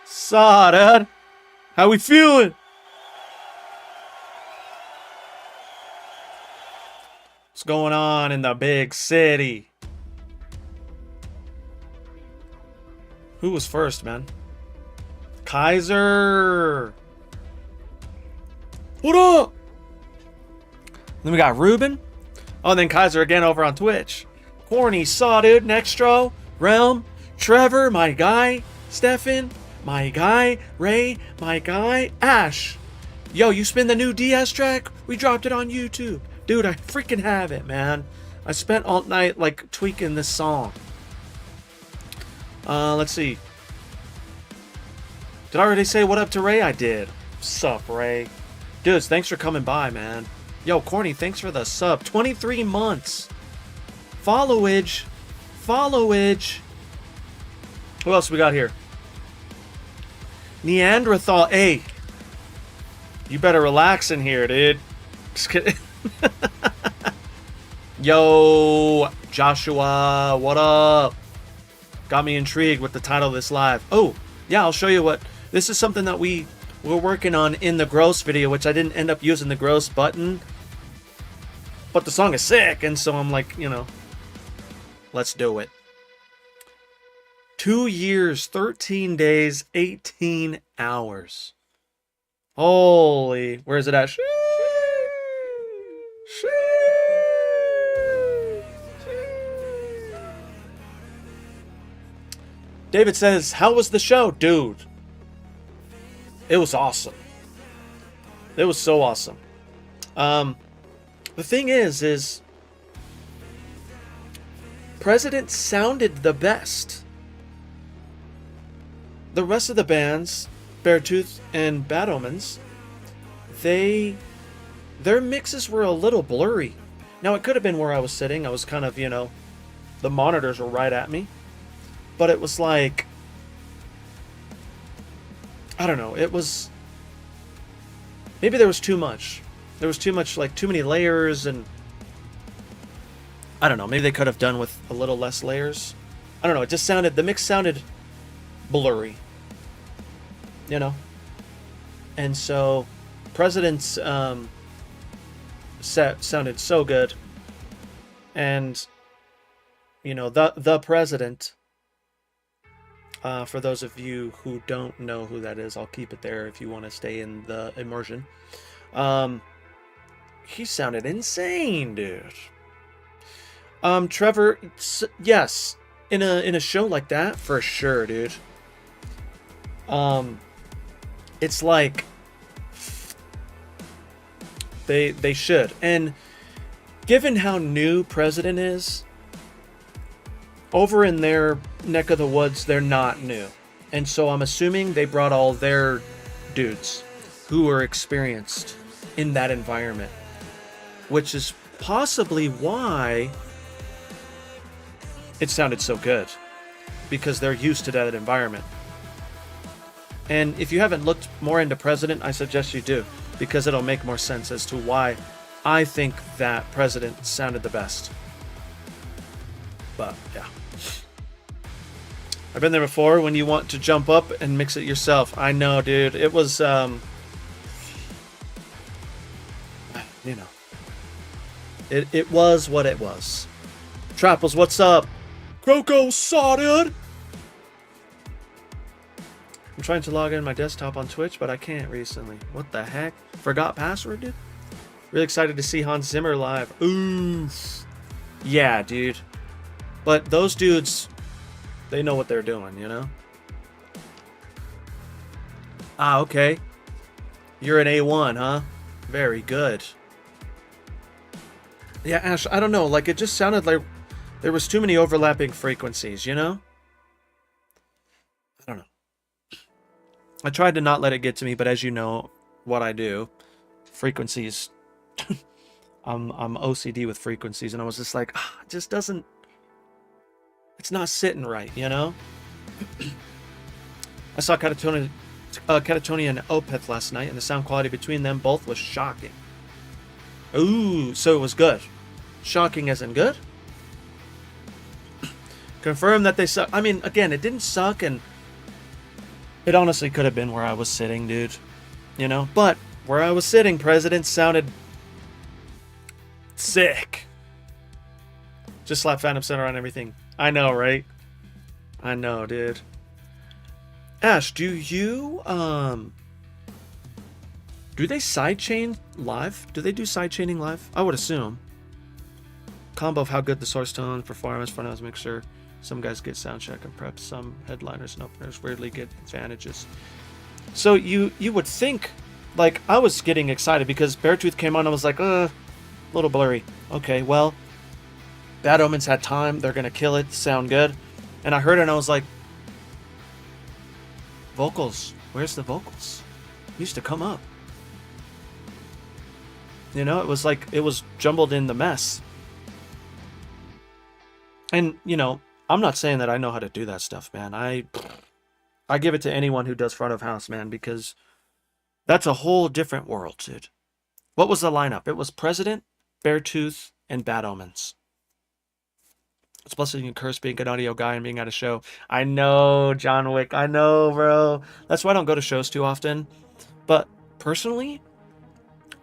Saw, dude. How we feeling? What's going on in the big city? Who was first, man? Kaiser. What up? Then we got Ruben. Oh, and then Kaiser again over on Twitch. Corny, Saw, dude, Nextro, Realm, Trevor, my guy, Stefan, my guy, Ray, my guy, Ash. Yo, you spin the new DS track? We dropped it on YouTube. Dude, I freaking have it, man. I spent all night, like, tweaking this song. Let's see. Did I already say what up to Ray? I did. Sup, Ray? Dudes, thanks for coming by, man. Yo, Corny, thanks for the sub. 23 months. Followage. Followage. Who else we got here? Neanderthal. Hey. You better relax in here, dude. Just kidding. Yo, Joshua, what up? Got me intrigued with the title of this live. Oh, yeah, I'll show you what. This is something that we're working on in the gross video, which I didn't end up using the gross button. But the song is sick, and so I'm like, you know, let's do it. 2 years, 13 days, 18 hours. Holy, where is it at? David says, how was the show? Dude, it was awesome. It was so awesome. The thing is President sounded the best. The rest of the bands, Beartooth and Bad Omens, their mixes were a little blurry. Now, it could have been where I was sitting. I was kind of, you know, the monitors were right at me. But it was like, I don't know, it was, maybe there was too much. There was too much, like, too many layers, and I don't know, maybe they could have done with a little less layers. I don't know, it just sounded, the mix sounded blurry, you know? And so, President's set sounded so good, and, you know, the President, for those of you who don't know who that is, I'll keep it there if you want to stay in the immersion. He sounded insane, dude. Trevor, yes, in a show like that, for sure, dude. It's like they should, and given how new President is, over in their neck of the woods, they're not new. And so I'm assuming they brought all their dudes who were experienced in that environment, which is possibly why it sounded so good, because they're used to that environment. And if you haven't looked more into President, I suggest you do, because it'll make more sense as to why I think that President sounded the best. But yeah, I've been there before when you want to jump up and mix it yourself. I know, dude. It was, you know, it was what it was. Trapples, what's up? Croco Saw, dude. I'm trying to log in my desktop on Twitch, but I can't recently. What the heck? Forgot password, dude? Really excited to see Hans Zimmer live. Oof. Yeah, dude. But those dudes, they know what they're doing, you know? Ah, okay. You're an A1, huh? Very good. Yeah, Ash, I don't know. Like, it just sounded like there was too many overlapping frequencies, you know? I don't know. I tried to not let it get to me, but as you know what I do, frequencies, I'm OCD with frequencies, and I was just like, it just doesn't, it's not sitting right, you know? I saw Catatonia and Opeth last night, and the sound quality between them both was shocking. Ooh, so it was good. Shocking as in good? Confirm that they suck. I mean, again, it didn't suck, and It honestly could have been where I was sitting, dude. You know? But where I was sitting, President sounded sick. Just slap Phantom Center on everything. I know, right? I know, dude. Ash, do they sidechain live? Do they do sidechaining live? I would assume. Combo of how good the source tone, performance, front end mixer. Some guys get sound check and prep. Some headliners and openers weirdly get advantages. So you would think, like, I was getting excited because Beartooth came on and I was like, a little blurry. Okay, well, Bad Omens had time. They're gonna kill it. Sound good. And I heard it and I was like, vocals. Where's the vocals? Used to come up. You know, it was like, it was jumbled in the mess. And, you know, I'm not saying that I know how to do that stuff, man. I give it to anyone who does front of house, man, because that's a whole different world, dude. What was the lineup? It was President, Beartooth, and Bad Omens. It's blessing and curse being an audio guy and being at a show. I know, John Wick. I know, bro. That's why I don't go to shows too often. But personally,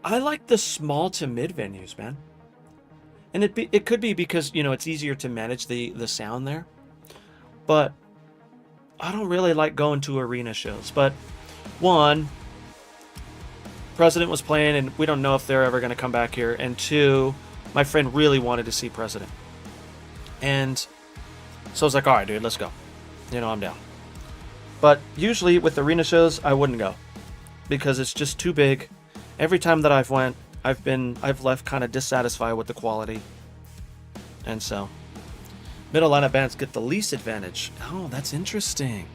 I like the small to mid venues, man. And it could be because, you know, it's easier to manage the sound there. But I don't really like going to arena shows. But one, President was playing and we don't know if they're ever going to come back here. And two, my friend really wanted to see President. And so I was like, all right, dude, let's go. You know, I'm down. But usually with arena shows, I wouldn't go because it's just too big. Every time that I've went, I've left kind of dissatisfied with the quality. And so middle lineup bands get the least advantage. Oh, that's interesting.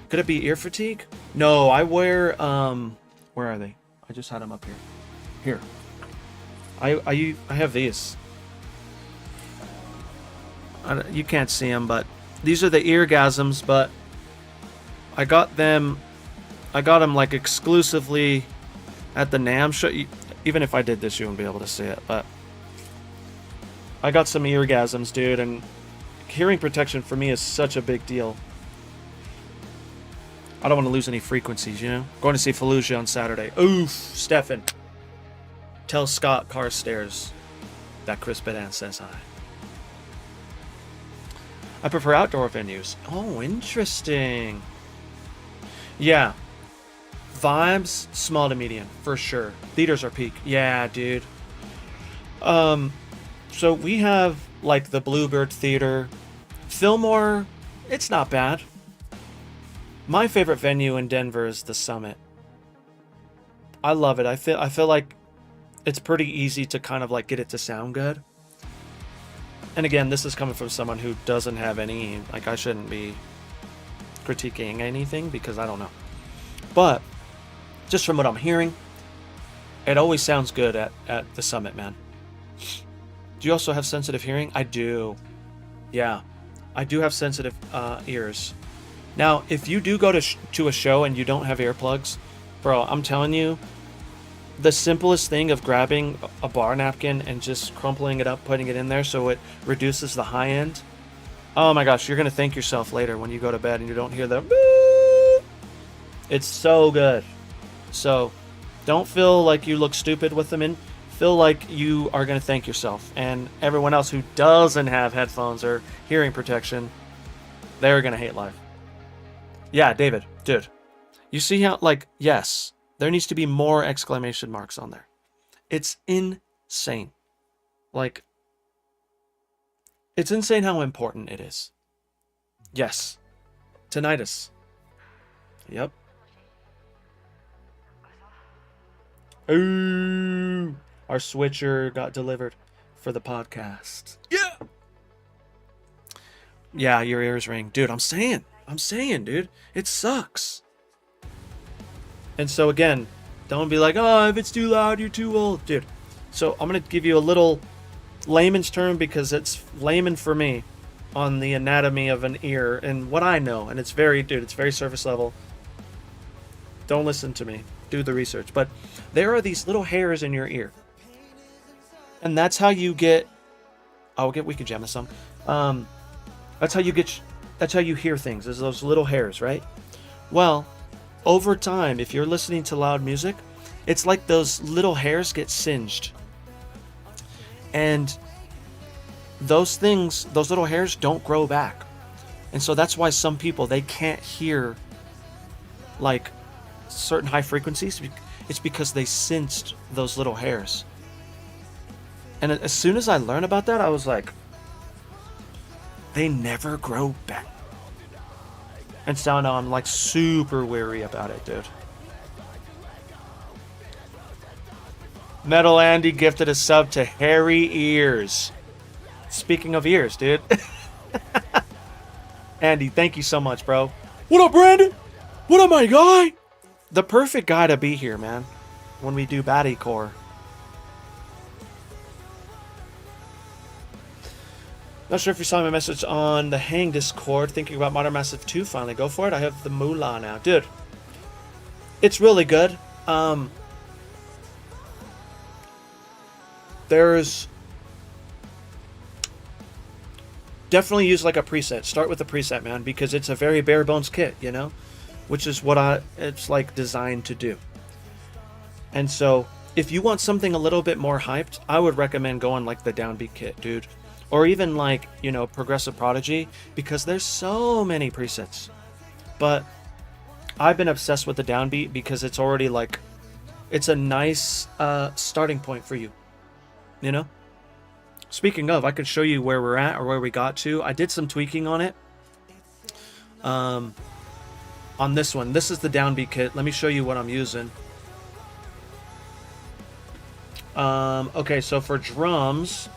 Could it be ear fatigue? No, I wear where are they? I just had them up here. I have these. You can't see them, but these are the eargasms, but I got them like exclusively at the NAMM show. Even if I did this, you wouldn't be able to see it, but I got some eargasms, dude, and hearing protection for me is such a big deal. I don't want to lose any frequencies, you know? Going to see Fallujah on Saturday. Oof, Stefan. Tell Scott Carstairs that Chris Bedan says hi. I prefer outdoor venues. Oh, interesting. Yeah. Vibes, small to medium, for sure. Theaters are peak. Yeah, dude. So we have, like, the Bluebird Theater. Fillmore, it's not bad. My favorite venue in Denver is the Summit. I love it. I feel like it's pretty easy to kind of, like, get it to sound good. And again, this is coming from someone who doesn't have any, like, I shouldn't be critiquing anything because I don't know. But just from what I'm hearing, it always sounds good at the Summit, man. Do you also have sensitive hearing? I do. Yeah, I do have sensitive ears. Now, if you do go to a show and you don't have earplugs, bro, I'm telling you, the simplest thing of grabbing a bar napkin and just crumpling it up, putting it in there so it reduces the high end. Oh my gosh, you're going to thank yourself later when you go to bed and you don't hear the boop. It's so good. So don't feel like you look stupid with them in. Feel like you are going to thank yourself. And everyone else who doesn't have headphones or hearing protection, they're going to hate life. Yeah, David, dude. You see how, like, yes, there needs to be more exclamation marks on there. It's insane. Like, it's insane how important it is. Yes. Tinnitus. Yep. Ooh. Our switcher got delivered for the podcast. Yeah. Yeah, your ears ring. Dude, I'm saying, dude. It sucks. And so again, don't be like, oh, if it's too loud, you're too old. Dude, so I'm going to give you a little layman's term because it's layman for me on the anatomy of an ear and what I know. And it's very surface level. Don't listen to me. Do the research. But there are these little hairs in your ear. And that's how you get... we can jam this song. That's how you hear things, is those little hairs, right? Well, over time, if you're listening to loud music, it's like those little hairs get singed. And those things, those little hairs don't grow back. And so that's why some people, they can't hear like certain high frequencies. It's because they singed those little hairs. And as soon as I learned about that, I was like, they never grow back. And so now I'm like super weary about it, dude. Metal Andy gifted a sub to Hairy Ears. Speaking of ears, dude. Andy, thank you so much, bro. What up, Brandon? What up, my guy? The perfect guy to be here, man. When we do Baddie core. Not sure if you saw my message on the Hang Discord. Thinking about Modern Massive 2 finally. Go for it. I have the moolah now. Dude. It's really good. There's... Definitely use like a preset. Start with a preset, man. Because it's a very bare bones kit, you know? Which is what it's like designed to do. And so, if you want something a little bit more hyped, I would recommend going like the Downbeat kit, dude. Or even like, you know, Progressive Prodigy, because there's so many presets. But I've been obsessed with the Downbeat because it's already like, it's a nice starting point for you. You know? Speaking of, I could show you where we're at or where we got to. I did some tweaking on it. On this one. This is the Downbeat kit. Let me show you what I'm using. Okay, so for drums,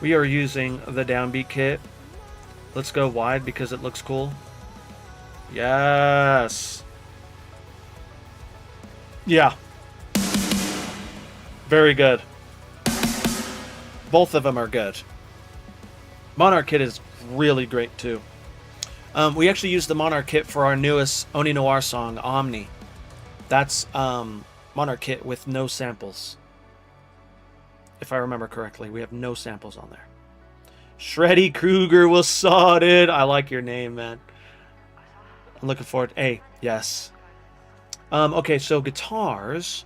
we are using the Downbeat kit. Let's go wide because it looks cool. Yes. Yeah. Very good. Both of them are good. Monarch kit is really great too. We actually used the Monarch kit for our newest Oni Noir song, Omni. That's Monarch kit with no samples. If I remember correctly, we have no samples on there. Shreddy Krueger was saw, dude. I like your name, man. I'm looking forward. Hey, yes. Okay, so guitars,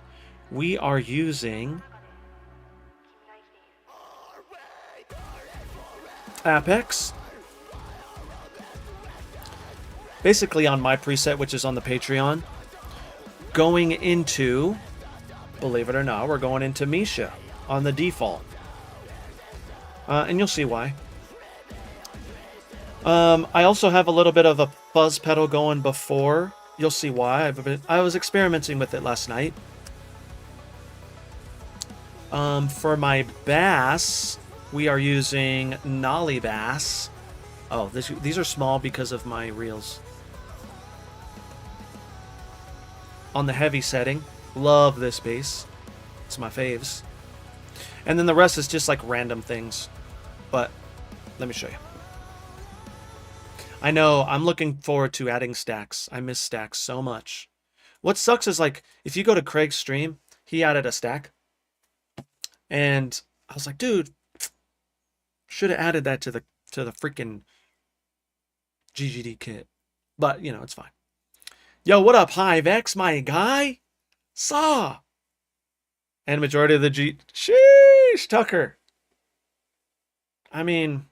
we are using APPEX. Basically on my preset, which is on the Patreon. Going into, believe it or not, we're going into Misha on the default. And you'll see why. I also have a little bit of a fuzz pedal going before. You'll see why. I was experimenting with it last night. For my bass, we are using Nolly Bass. Oh, these are small because of my reels. On the heavy setting. Love this bass. It's my faves. And then the rest is just like random things. But let me show you. I know, I'm looking forward to adding stacks. I miss stacks so much. What sucks is like, if you go to Craig's stream, he added a stack. And I was like, dude, should have added that to the freaking GGD kit. But, you know, it's fine. Yo, what up, HiveX, my guy? Saw. And majority of the Sheesh, Tucker. I mean,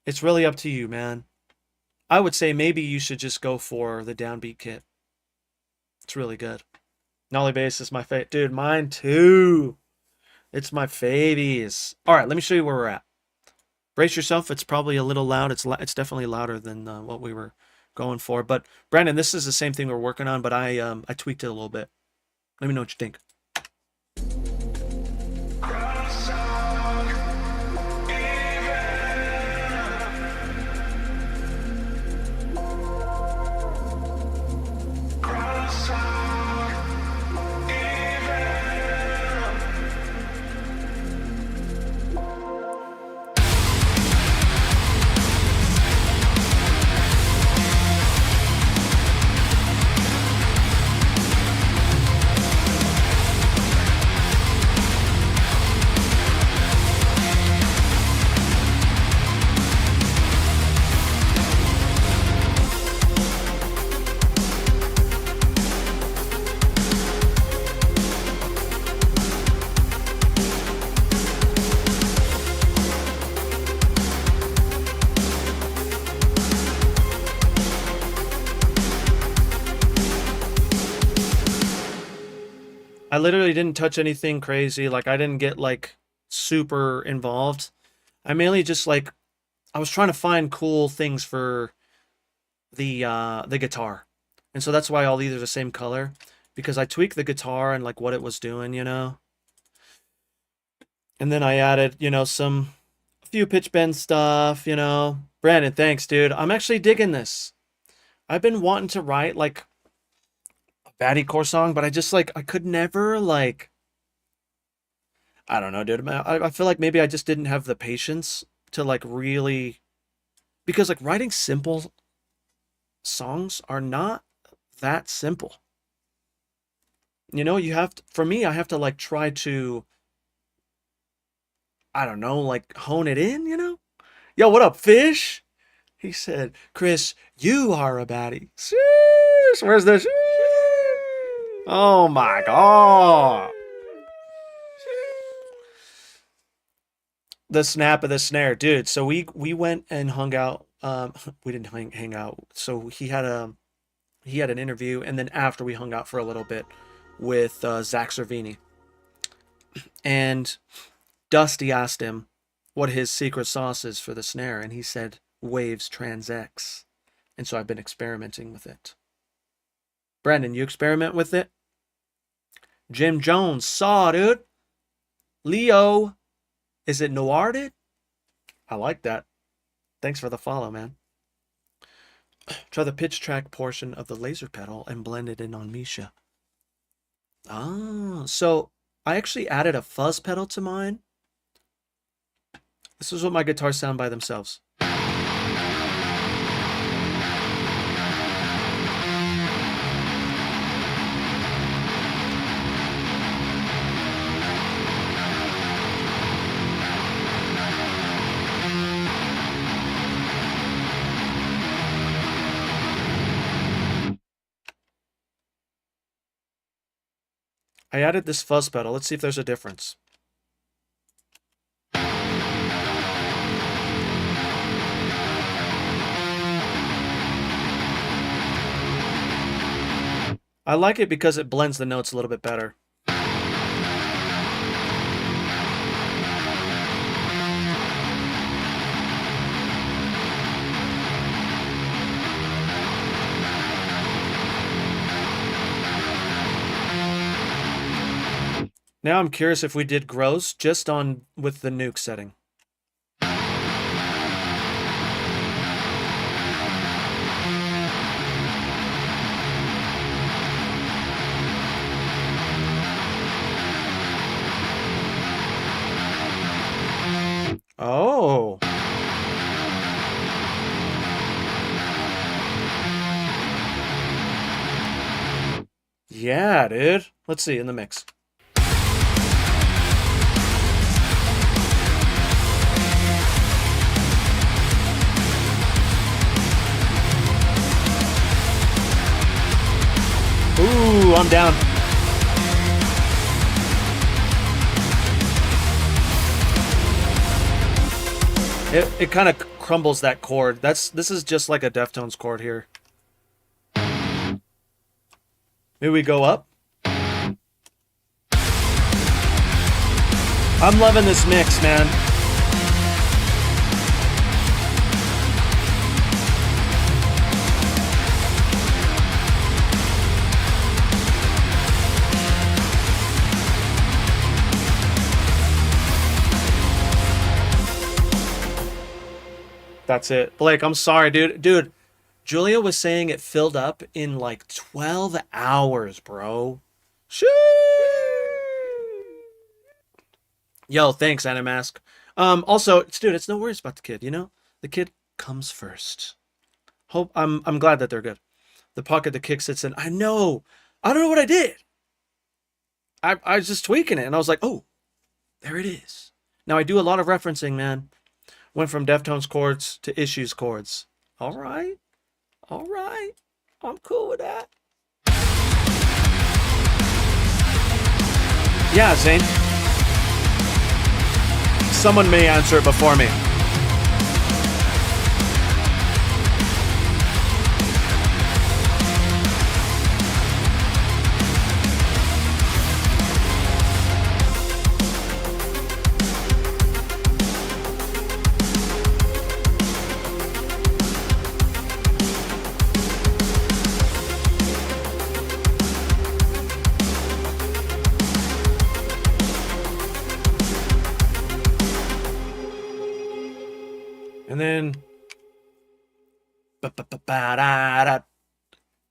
it's really up to you, man. I would say maybe you should just go for the Downbeat kit. It's really good. Nolly Bass is my favorite. Dude, mine too. It's my favies. All right, let me show you where we're at. Brace yourself. It's probably a little loud. It's definitely louder than what we were going for. But Brandon, this is the same thing we're working on, but I tweaked it a little bit. Let me know what you think. I literally didn't touch anything crazy. Like I didn't get like super involved. I mainly just like I was trying to find cool things for the guitar. And so that's why all these are the same color because I tweaked the guitar and like what it was doing, you know. And then I added, you know, a few pitch bend stuff, you know. Brandon, thanks, dude. I'm actually digging this. I've been wanting to write like a Baddie core song, but I just like I could never like I don't know, dude. I feel like maybe I just didn't have the patience to like really because like writing simple songs are not that simple. You know, you have to, for me, I have to like try to I don't know, like hone it in, you know? Yo, what up, fish? He said, Chris, you are a baddie. Sheesh, where's the sheesh? Oh my god. The snap of the snare, dude. So we went and hung out. We didn't hang out. So he had an interview, and then after we hung out for a little bit with Zach Cervini, and Dusty asked him what his secret sauce is for the snare, and he said Waves Trans X, and so I've been experimenting with it. Brandon, you experiment with it? Jim Jones saw, dude. Leo. Is it noirted? I like that. Thanks for the follow, man. Try the pitch track portion of the laser pedal and blend it in on Misha. Ah, so I actually added a fuzz pedal to mine. This is what my guitars sound by themselves. I added this fuzz pedal. Let's see if there's a difference. I like it because it blends the notes a little bit better. Now I'm curious if we did gross just on with the nuke setting. Oh. Yeah, dude. Let's see in the mix. Ooh, I'm down. It kind of crumbles that chord. This is just like a Deftones chord here. Maybe we go up. I'm loving this mix, man. That's it. Blake, I'm sorry, dude. Dude, Julia was saying it filled up in like 12 hours, bro. Shoo! Yo, thanks, Animask. Also, dude, it's no worries about the kid, you know? The kid comes first. I'm glad that they're good. The pocket the kick sits in. I know. I don't know what I did. I was just tweaking it, and I was like, oh, there it is. Now, I do a lot of referencing, man. Went from Deftones chords to Issues chords. All right. All right. I'm cool with that. Yeah, Zane. Someone may answer it before me. Ba-ba-ba-ba-da-da,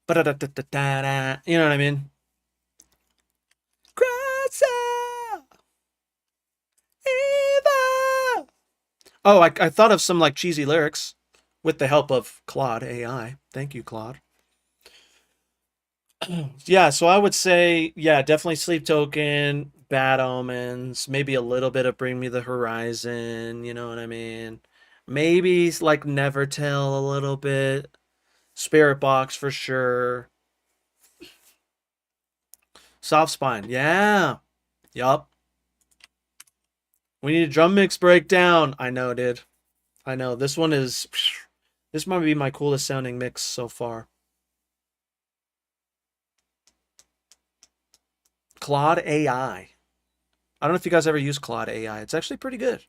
ba-da-da-da-da-da-da. You know what I mean? Cross out, Eva. Oh, I thought of some like cheesy lyrics with the help of Claude AI. Thank you, Claude. Yeah, so I would say, yeah, definitely Sleep Token, Bad Omens, maybe a little bit of Bring Me the Horizon, you know what I mean? Maybe like Never Tell a little bit, Spirit Box for sure, Soft Spine, yeah, yup. We need a drum mix breakdown. I know, dude. I know. This might be my coolest sounding mix so far. Claude AI. I don't know if you guys ever use Claude AI. It's actually pretty good.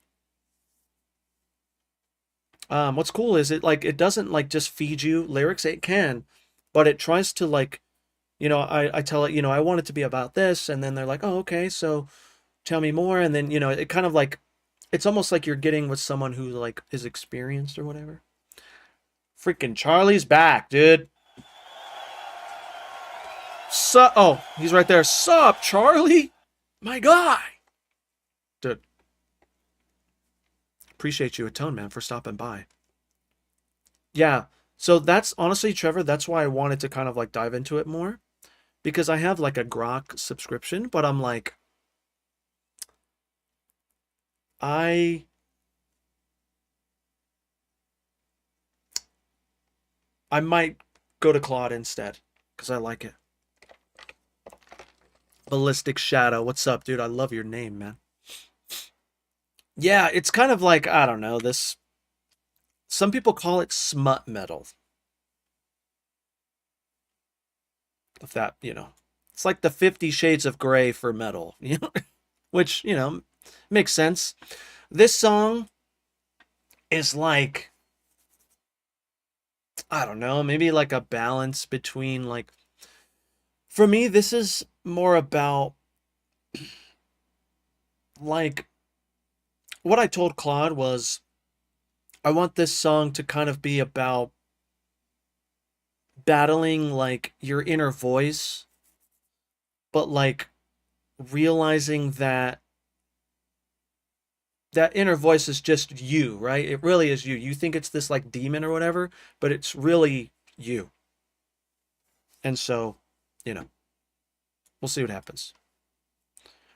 What's cool is it doesn't like just feed you lyrics. It can, but it tries to like, I tell it, I want it to be about this, and then they're like, oh, okay, so tell me more, and then it kind of like it's almost like you're getting with someone who like is experienced or whatever. Freaking Charlie's back, dude. Oh, he's right there. Sup, Charlie? My guy. Dude, appreciate you a ton, man, for stopping by. Yeah. So that's honestly, Trevor, that's why I wanted to kind of like dive into it more because I have like a Grok subscription, but I'm like, I I might go to Claude instead because I like it. Ballistic Shadow. What's up, dude? I love your name, man. Yeah, it's kind of like, I don't know, this some people call it smut metal. If that, it's like the 50 shades of gray for metal, which, makes sense. This song is like, I don't know, maybe like a balance between like, for me, this is more about like what I told Claude was I want this song to kind of be about battling like your inner voice, but like realizing that that inner voice is just you, right? It really is you. You think it's this like demon or whatever, but it's really you. And so, you know, we'll see what happens.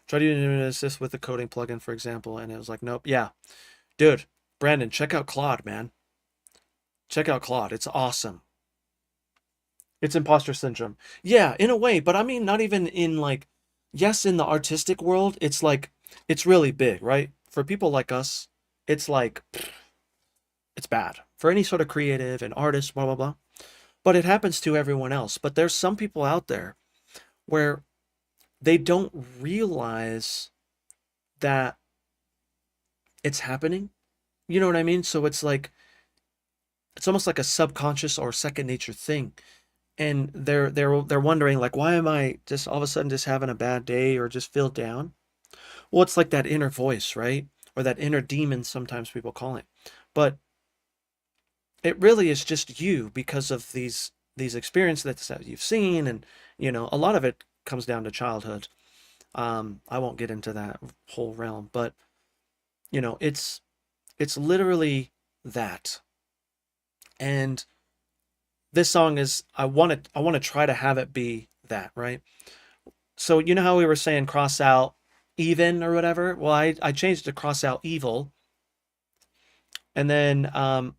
Try to use this with the coding plugin, for example, and it was like, nope. Yeah, dude, Brandon, check out Claude, man. Check out Claude. It's awesome. It's imposter syndrome. Yeah, in a way, but I mean, not even in like, yes, in the artistic world, it's like, it's really big, right? For people like us, it's like, it's bad. For any sort of creative and artist, blah, blah, blah. But it happens to everyone else. But there's some people out there where they don't realize that it's happening. You know what I mean? So it's like, it's almost like a subconscious or second nature thing. And they're wondering like, why am I just all of a sudden just having a bad day or just feel down? Well, it's like that inner voice, right? Or that inner demon, sometimes people call it. But it really is just you because of these experiences that you've seen, and a lot of it comes down to childhood. I won't get into that whole realm, but it's literally that. And this song is I want to try to have it be that, right? So you know how we were saying cross out even or whatever? Well, I changed it to cross out evil. And then I'm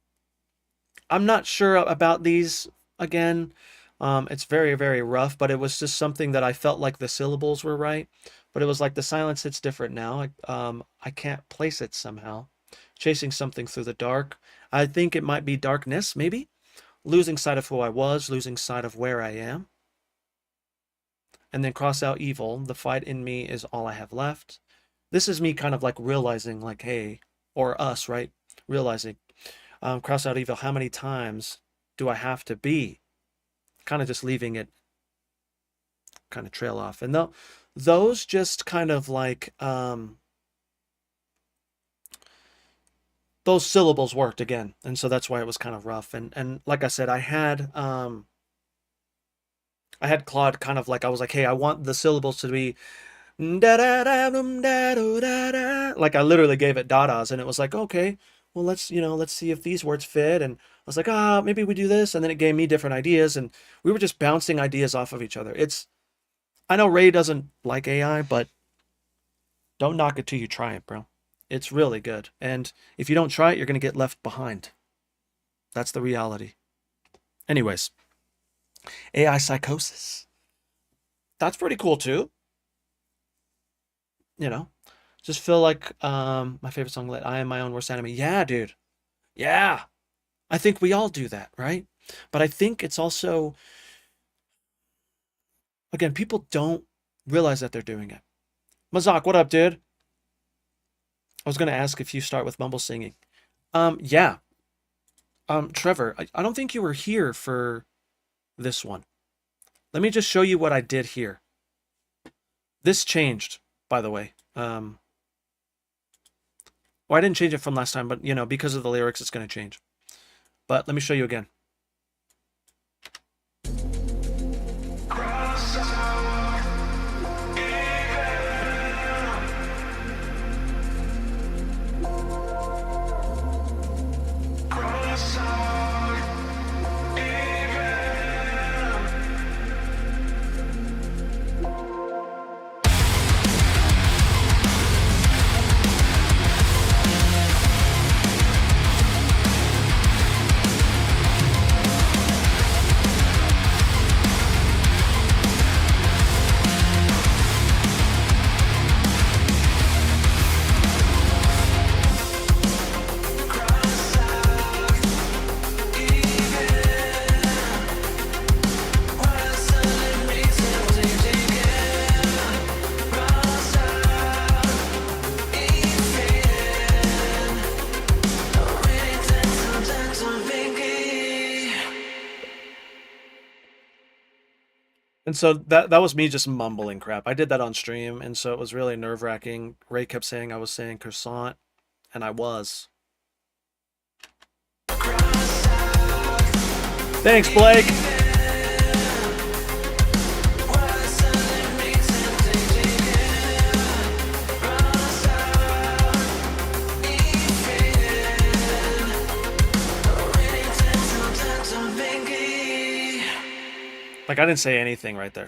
not sure about these again. It's very, very rough, but it was just something that I felt like the syllables were right. But it was like the silence hits different now. I can't place it somehow. Chasing something through the dark. I think it might be darkness, maybe. Losing sight of who I was, losing sight of where I am. And then cross out evil. The fight in me is all I have left. This is me kind of like realizing, like, hey, or us, right? Realizing, cross out evil. How many times do I have to be? Kind of just leaving it kind of trail off. And those just kind of like, those syllables worked again, and so that's why it was kind of rough. And like I said, I had Claude kind of like, I was like, hey, I want the syllables to be da da da dum da do da da. Like I literally gave it dadas, and it was like, okay, well let's see if these words fit. And I was like, maybe we do this, and then it gave me different ideas, and we were just bouncing ideas off of each other. I know Ray doesn't like AI, but don't knock it till you try it, bro. It's really good, and if you don't try it, you're gonna get left behind. That's the reality. Anyways, AI psychosis. That's pretty cool too. You know, just feel like my favorite song, "Let I Am My Own Worst Enemy." Yeah, dude. Yeah. I think we all do that, right? But I think it's also, again, people don't realize that they're doing it. Mazak, what up, dude? I was gonna ask if you start with mumble singing. Yeah. Trevor, I don't think you were here for this one. Let me just show you what I did here. This changed, by the way. Well, I didn't change it from last time, but you know, because of the lyrics, it's gonna change. But let me show you again. And so that was me just mumbling crap. I did that on stream, and so it was really nerve-wracking. Ray kept saying I was saying croissant, and I was. Thanks, Blake. Like, I didn't say anything right there.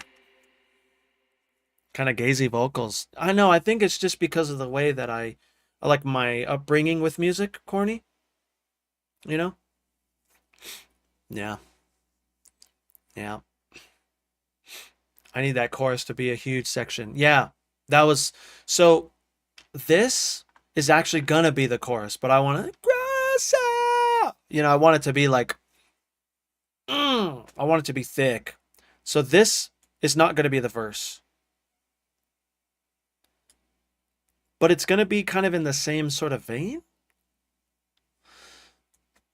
Kind of gazy vocals. I know, I think it's just because of the way that I like my upbringing with music, corny. You know? Yeah. Yeah. I need that chorus to be a huge section. Yeah. That was... So, this is actually gonna be the chorus, but I want to... You know, I want it to be like... I want it to be thick. So this is not going to be the verse. But it's going to be kind of in the same sort of vein.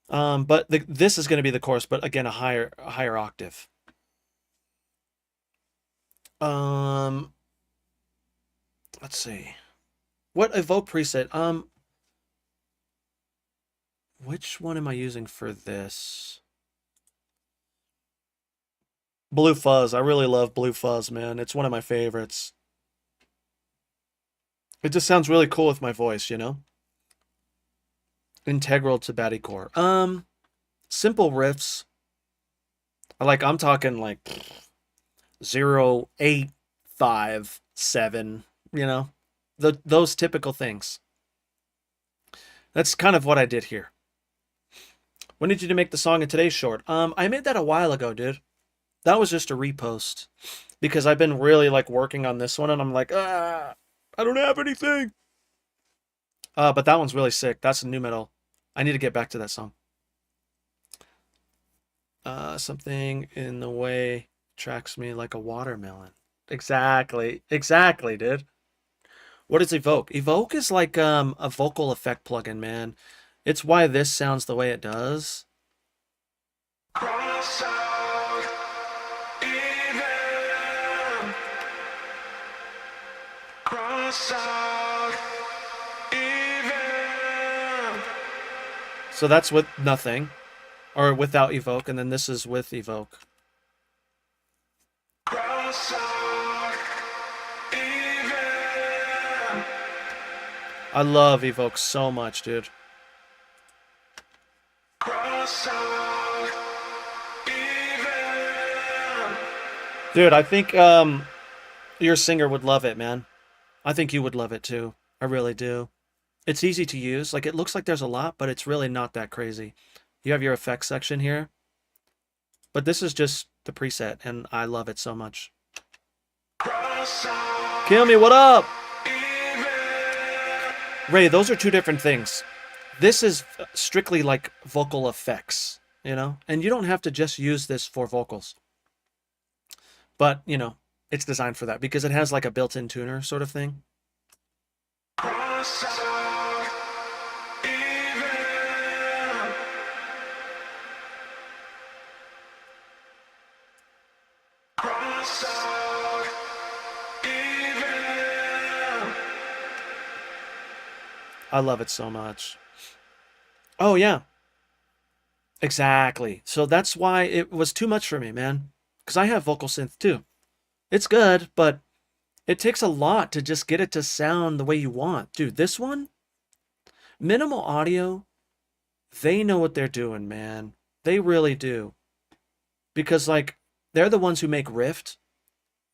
But this is going to be the chorus, but again, a higher octave. Let's see. What evoke preset? Which one am I using for this? Blue Fuzz. I really love Blue Fuzz, man. It's one of my favorites. It just sounds really cool with my voice, you know? Integral to Baddie core. Simple riffs. I'm talking like 0, 8, 5, 7, you know? Those typical things. That's kind of what I did here. When did you make the song in today's short? I made that a while ago, dude. That was just a repost because I've been really working on this one, and I'm like, I don't have anything. But that one's really sick. That's a new metal. I need to get back to that song. Something in the way tracks me like a watermelon. Exactly, dude. What is Evoke? Evoke is like a vocal effect plugin, man. It's why this sounds the way it does. So that's with nothing, or without evoke, and then this is with evoke. I love evoke so much, dude. Dude, I think your singer would love it, man. I think you would love it too. I really do. It's easy to use. Like, it looks like there's a lot, but it's really not that crazy. You have your effects section here. But this is just the preset, and I love it so much. Kill me, what up? Ray, those are two different things. This is strictly like vocal effects, you know? And you don't have to just use this for vocals. But, you know, it's designed for that because it has like a built-in tuner sort of thing. I love it so much. Oh, yeah. Exactly. So that's why it was too much for me, man. Because I have vocal synth too. It's good, but it takes a lot to just get it to sound the way you want. Dude, this one, Minimal Audio, they know what they're doing, man. They really do. Because, like, they're the ones who make Rift.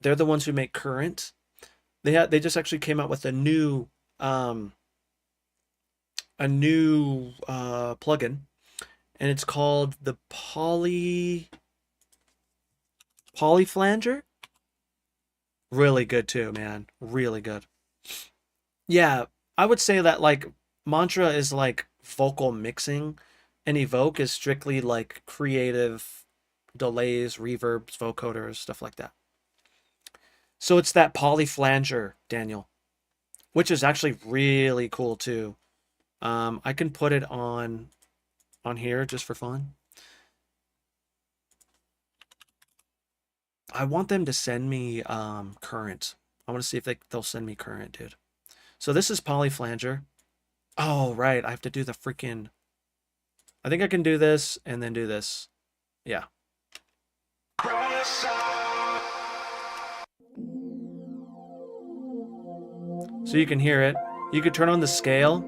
They're the ones who make Current. They just actually came out with a new plugin, and it's called the Polyflanger. Really good too, man. Really good. Yeah, I would say that like Mantra is like vocal mixing, and Evoke is strictly like creative delays, reverbs, vocoders, stuff like that. So it's that Polyflanger, Daniel, which is actually really cool too. I can put it on here just for fun. I want them to send me current. I want to see if they'll send me current, dude. So this is Polyflanger. Oh, right. I have to do the freaking... I think I can do this and then do this. Yeah. So you can hear it. You could turn on the scale.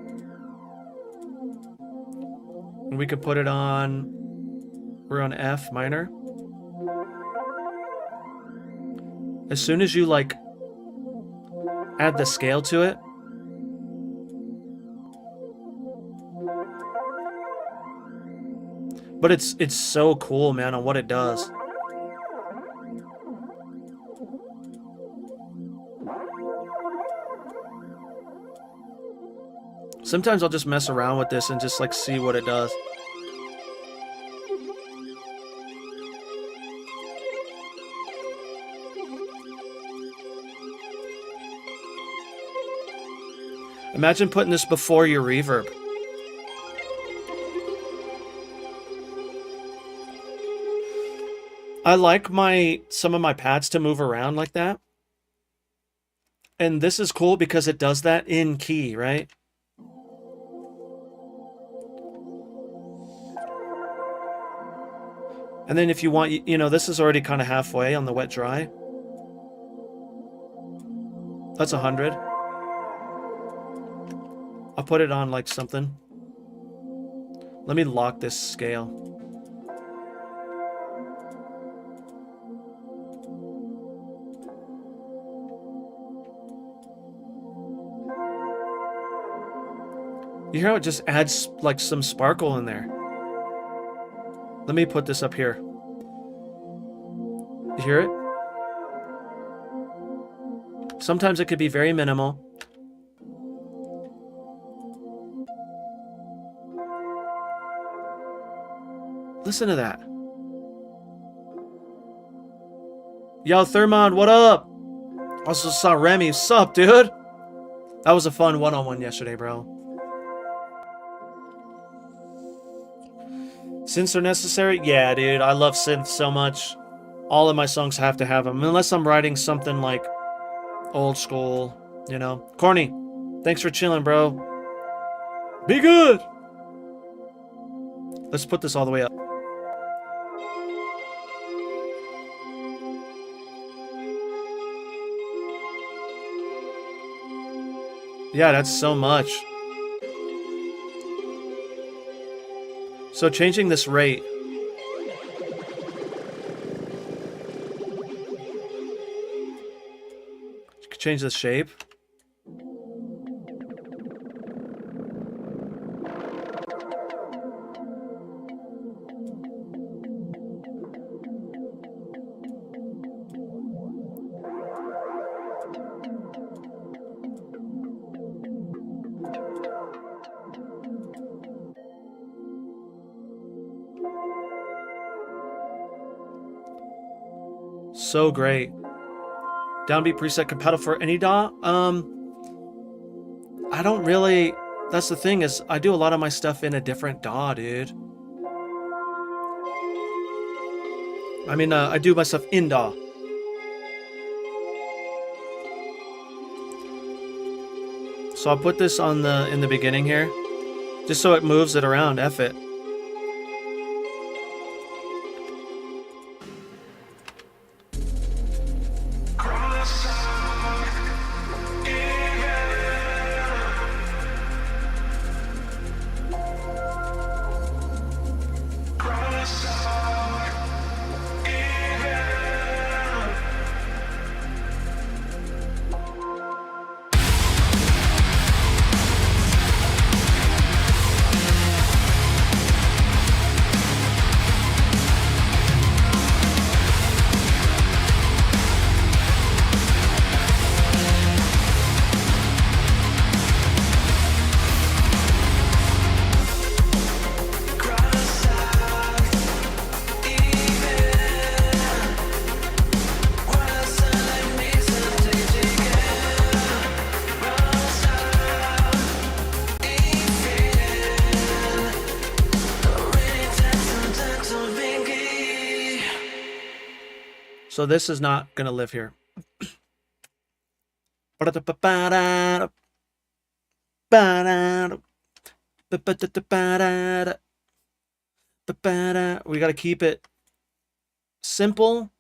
And we could put it on... We're on F minor. As soon as you, like, add the scale to it, but it's so cool, man, on what it does. Sometimes I'll just mess around with this and just, like, see what it does. Imagine putting this before your reverb. I like some of my pads to move around like that. And this is cool because it does that in key, right? And then if you want, you know, this is already kind of halfway on the wet dry. That's 100. I'll put it on like something. Let me lock this scale. You hear how it just adds like some sparkle in there? Let me put this up here. You hear it? Sometimes it could be very minimal. Listen to that. Yo, Thermon, what up? Also saw Remy. Sup, dude? That was a fun one-on-one yesterday, bro. Synths are necessary? Yeah, dude. I love synths so much. All of my songs have to have them. Unless I'm writing something like old school, you know. Corny, thanks for chilling, bro. Be good! Let's put this all the way up. Yeah, that's so much. So changing this rate. Change the shape. So great. Downbeat preset compatible for any DAW? I don't really... That's the thing, is I do a lot of my stuff in a different DAW, dude. I mean, I do my stuff in DAW. So I'll put this on in the beginning here, just so it moves it around. F it. So this is not going to live here. We got to keep it simple,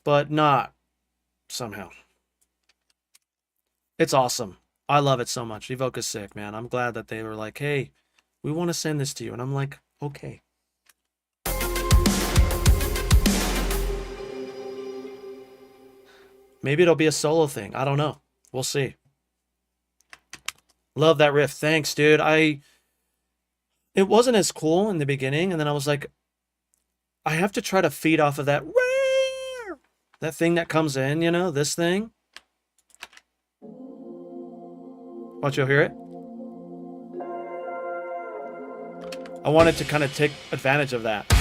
but not somehow. It's awesome. I love it so much. Evoke is sick, man. I'm glad that they were like, hey, we want to send this to you. And I'm like, okay. Maybe it'll be a solo thing. I don't know. We'll see. Love that riff. Thanks, dude. It wasn't as cool in the beginning, and then I was like, I have to try to feed off of that thing that comes in, you know, this thing. Watch, you'll hear it. I wanted to kind of take advantage of that.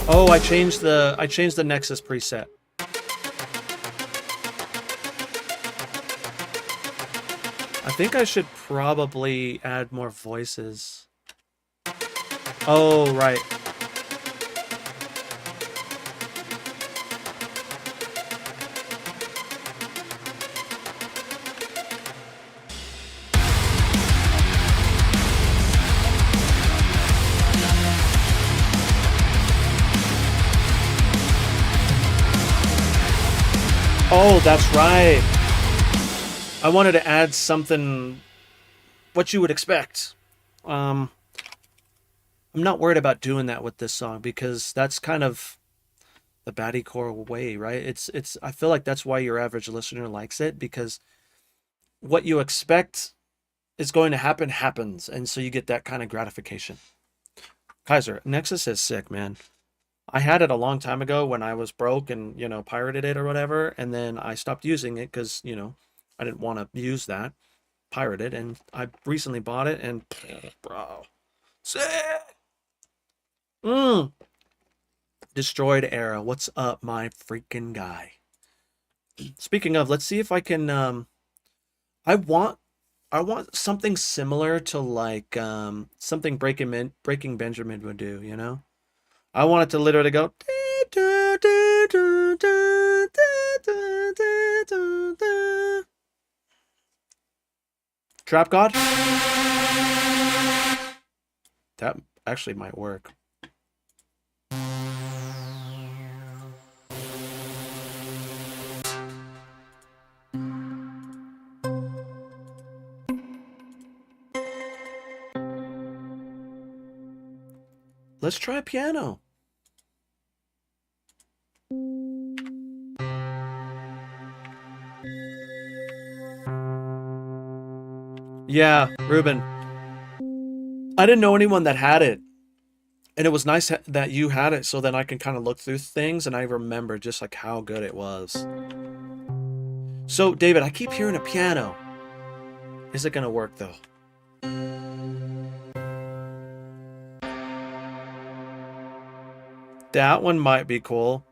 Oh, I changed the Nexus preset. I think I should probably add more voices. Oh, right. Oh, that's right. I wanted to add something, what you would expect. I'm not worried about doing that with this song because that's kind of the Baddie core way, right? It's. I feel like that's why your average listener likes it, because what you expect is going to happens, and so you get that kind of gratification. Kaiser, Nexus is sick, man. I had it a long time ago when I was broke and, you know, pirated it or whatever. And then I stopped using it because, you know, I didn't want to use that. Pirated. And I recently bought it and, bro, sick. Destroyed Era. What's up, my freaking guy? Speaking of, let's see if I can I want something similar to like something Breaking Benjamin would do, you know? I want it to literally go Trap God? That actually might work. Let's try piano. Yeah, Ruben. I didn't know anyone that had it. And it was nice that you had it so then I can kind of look through things and I remember just like how good it was. So, David, I keep hearing a piano. Is it going to work though? That one might be cool.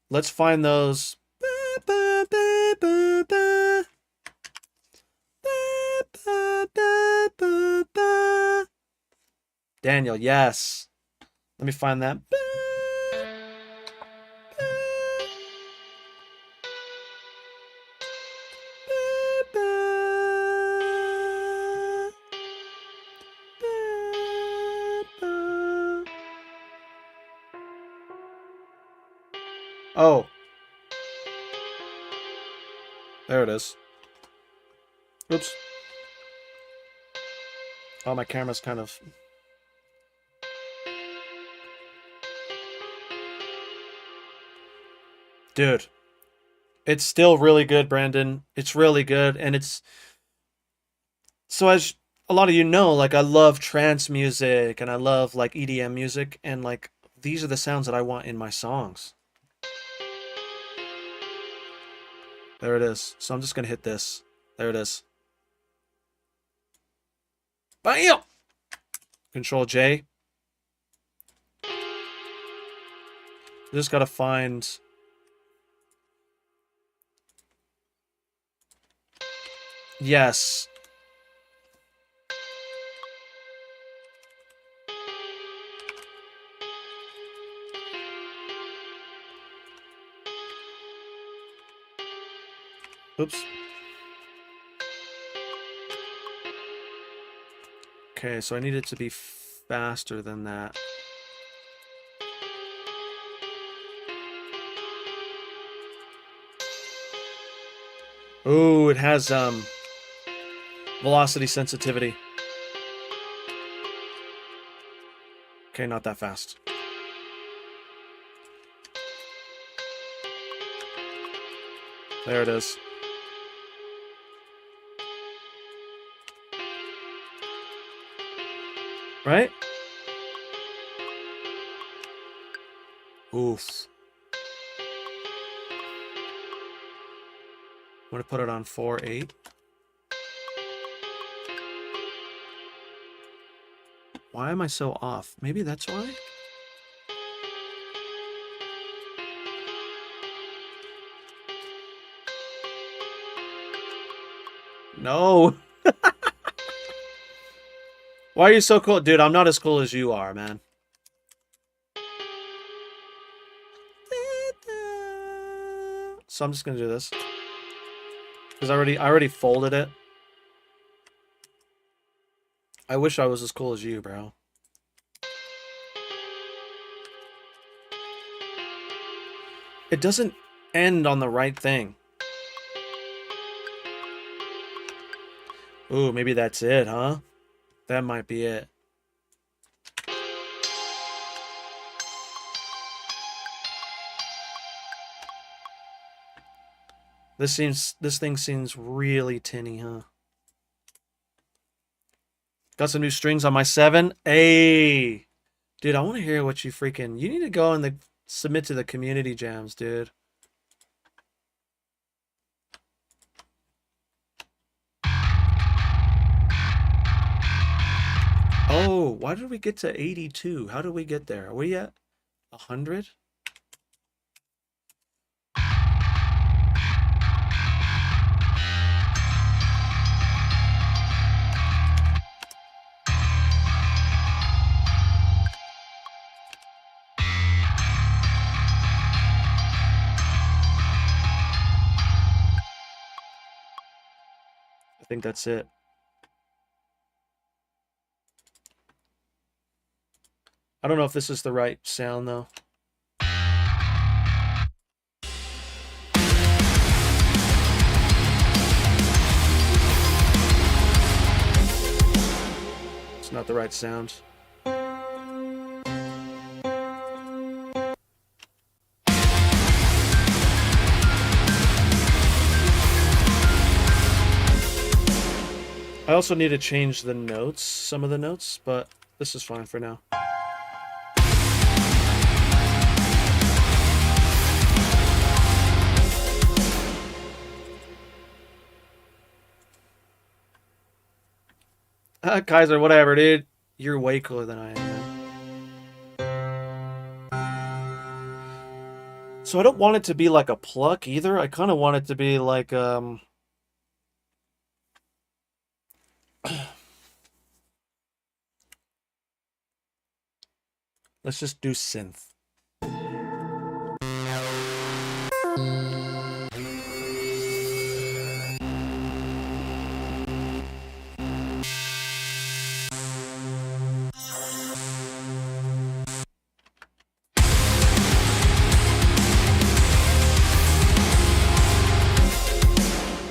Let's find those. Daniel, yes. Let me find that. Oh. There it is. Oops. Oh, my camera's kind of... Dude. It's still really good, Brandon. It's really good, and it's... So as a lot of you know, like, I love trance music, and I love, like, EDM music, and, like, these are the sounds that I want in my songs. There it is. So I'm just gonna hit this. There it is. Bam! Control J. Just gotta find... Yes. Oops. Okay, so I need it to be faster than that. Ooh, it has velocity sensitivity. Okay, not that fast. There it is. Right? Oof. I'm gonna put it on 4/8. Why am I so off? Maybe that's why? No. Why are you so cool? Dude, I'm not as cool as you are, man. So I'm just gonna do this. Because I already folded it. I wish I was as cool as you, bro. It doesn't end on the right thing. Ooh, maybe that's it, huh? That might be it. This thing seems really tinny, huh? Got some new strings on my 7. Hey, dude, I want to hear what you freaking... You need to go and submit to the community jams, dude. Oh, why did we get to 82? How did we get there? Are we at 100? I think that's it. I don't know if this is the right sound though. It's not the right sound. I also need to change the notes, some of the notes, but this is fine for now. Kaiser, whatever, dude. You're way cooler than I am, man. So I don't want it to be like a pluck either. I kind of want it to be like, let's just do synth.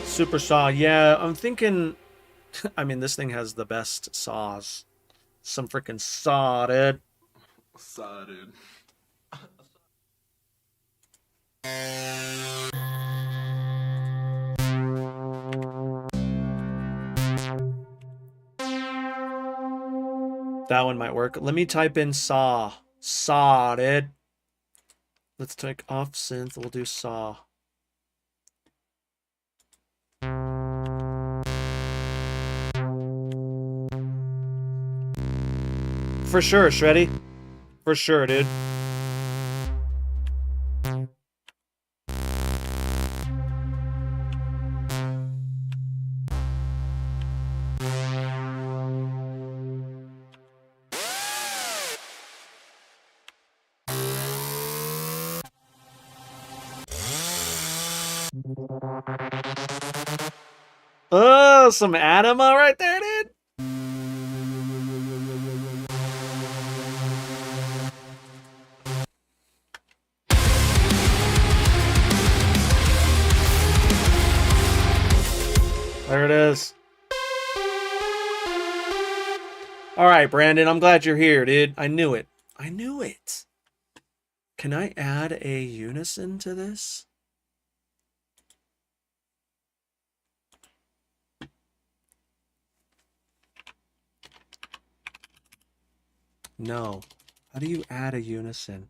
Super saw, yeah, I'm thinking, I mean, this thing has the best saws. Some freaking saw, dude. Saw, dude. That one might work. Let me type in saw. Saw, dude. Let's take off synth. We'll do saw. For sure, Shreddy. For sure, dude. Oh, some anima right there, dude. There it is. All right, Brandon, I'm glad you're here, dude. I knew it. I knew it. Can I add a unison to this? No. How do you add a unison?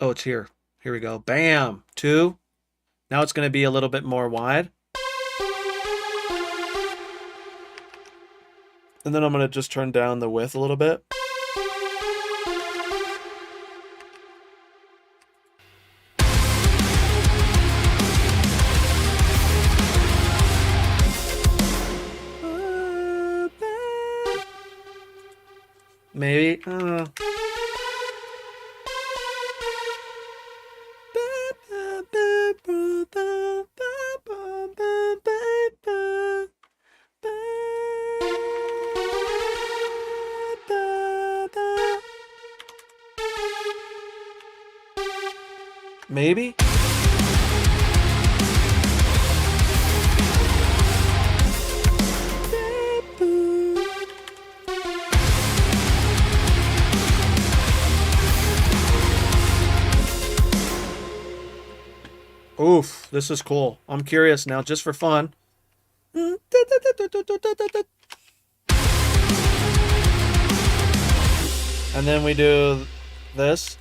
Oh, it's here. Here we go. Bam. 2. Now it's going to be a little bit more wide. And then I'm going to just turn down the width a little bit. Maybe. I don't know. Maybe? Oof, this is cool. I'm curious now, just for fun. And then we do this.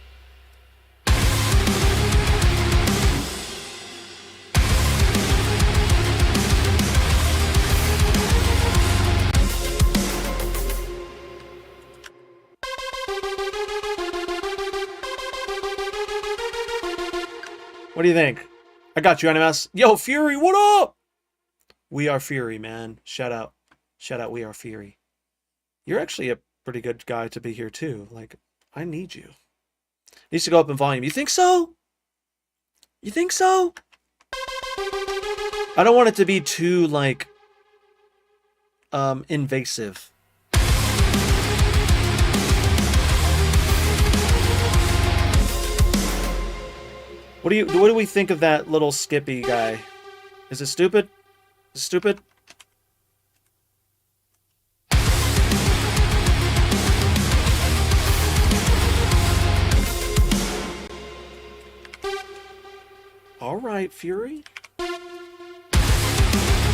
What do you think? I got you, NMS. Yo, Fury, what up? We are Fury, man. Shout out. Shout out, We Are Fury. You're actually a pretty good guy to be here, too. Like, I need you. Needs to go up in volume. You think so? You think so? I don't want it to be too, like, invasive. What do we think of that little Skippy guy? Is it stupid? Is it stupid? All right, Fury.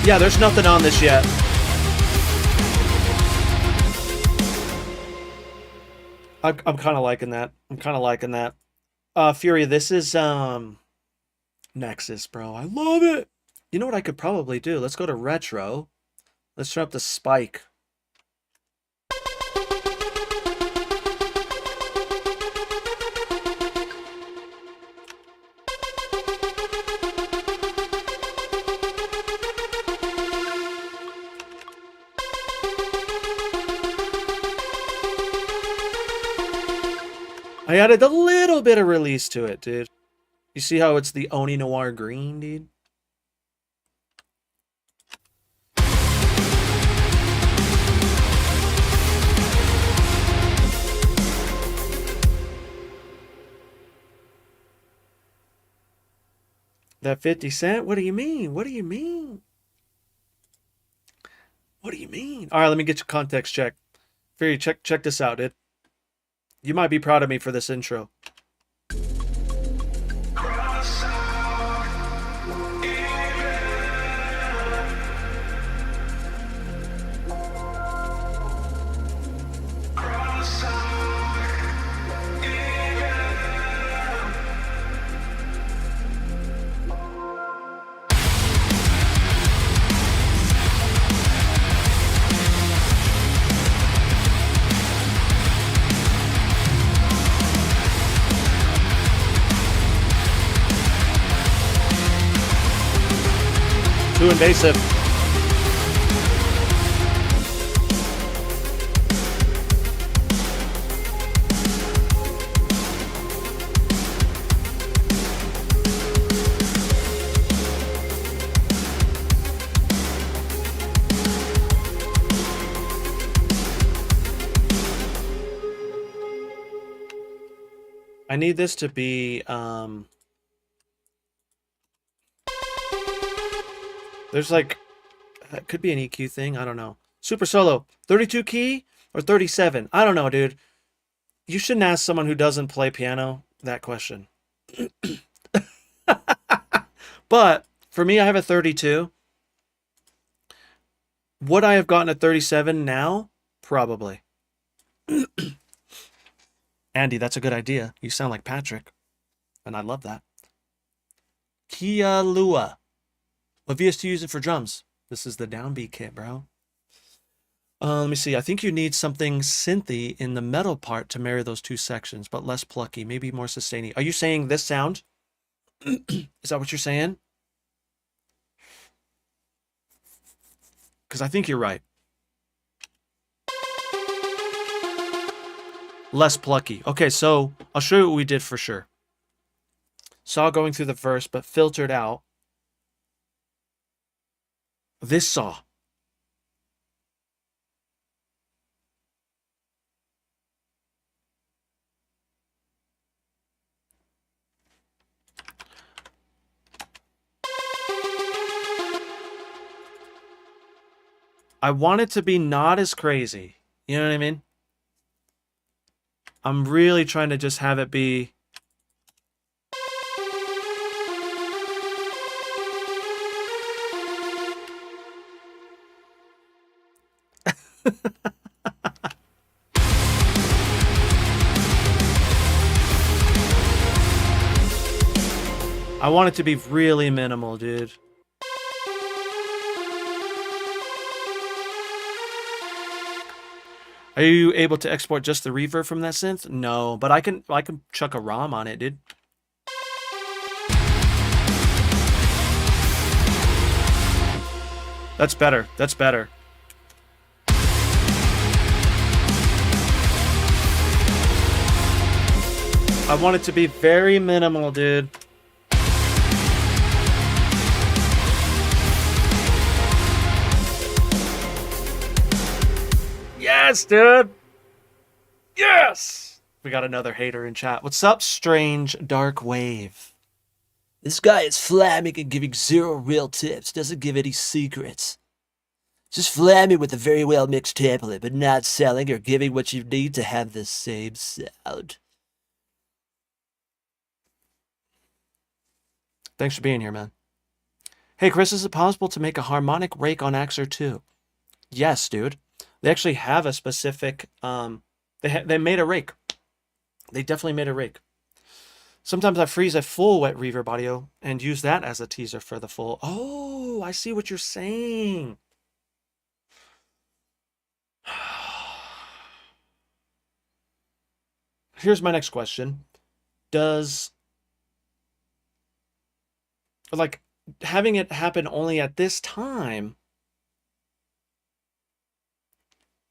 Yeah, there's nothing on this yet. I'm kind of liking that. I'm kind of liking that. Fury, this is Nexus, bro. I love it. You know what I could probably do? Let's go to retro. Let's turn up the spike. I added a little bit of release to it, dude. You see how it's the Oni Noir green, dude? That 50 Cent? What do you mean? What do you mean? What do you mean? All right, let me get your context check. Fury, check this out, dude. You might be proud of me for this intro. Too invasive. I need this to be there's like, it could be an EQ thing. I don't know. Super Solo, 32 key or 37? I don't know, dude. You shouldn't ask someone who doesn't play piano that question. But for me, I have a 32. Would I have gotten a 37 now? Probably. Andy, that's a good idea. You sound like Patrick. And I love that. Kia Lua. What VS to use it for drums? This is the downbeat kit, bro. Let me see. I think you need something synthy in the metal part to marry those two sections, but less plucky, maybe more sustaining. Are you saying this sound? Is that what you're saying? Because I think you're right. Less plucky. Okay, so I'll show you what we did for sure. Saw going through the verse, but filtered out this saw. I want it to be not as crazy. You know what I mean? I'm really trying to just have it be... I want it to be really minimal, dude. Are you able to export just the reverb from that synth? No, but I can chuck a ROM on it, dude. That's better. That's better. I want it to be very minimal, dude. Yes, dude. Yes. We got another hater in chat. What's up, Strange Dark Wave? This guy is flamming and giving 0 real tips. Doesn't give any secrets. Just flamming with a very well mixed template, but not selling or giving what you need to have the same sound. Thanks for being here, man. Hey, Chris, is it possible to make a harmonic rake on AXURE 2? Yes, dude. They actually have a specific, they made a rake. They definitely made a rake. Sometimes I freeze a full wet reverb audio and use that as a teaser for the full. Oh, I see what you're saying. Here's my next question. Does, like, having it happen only at this time,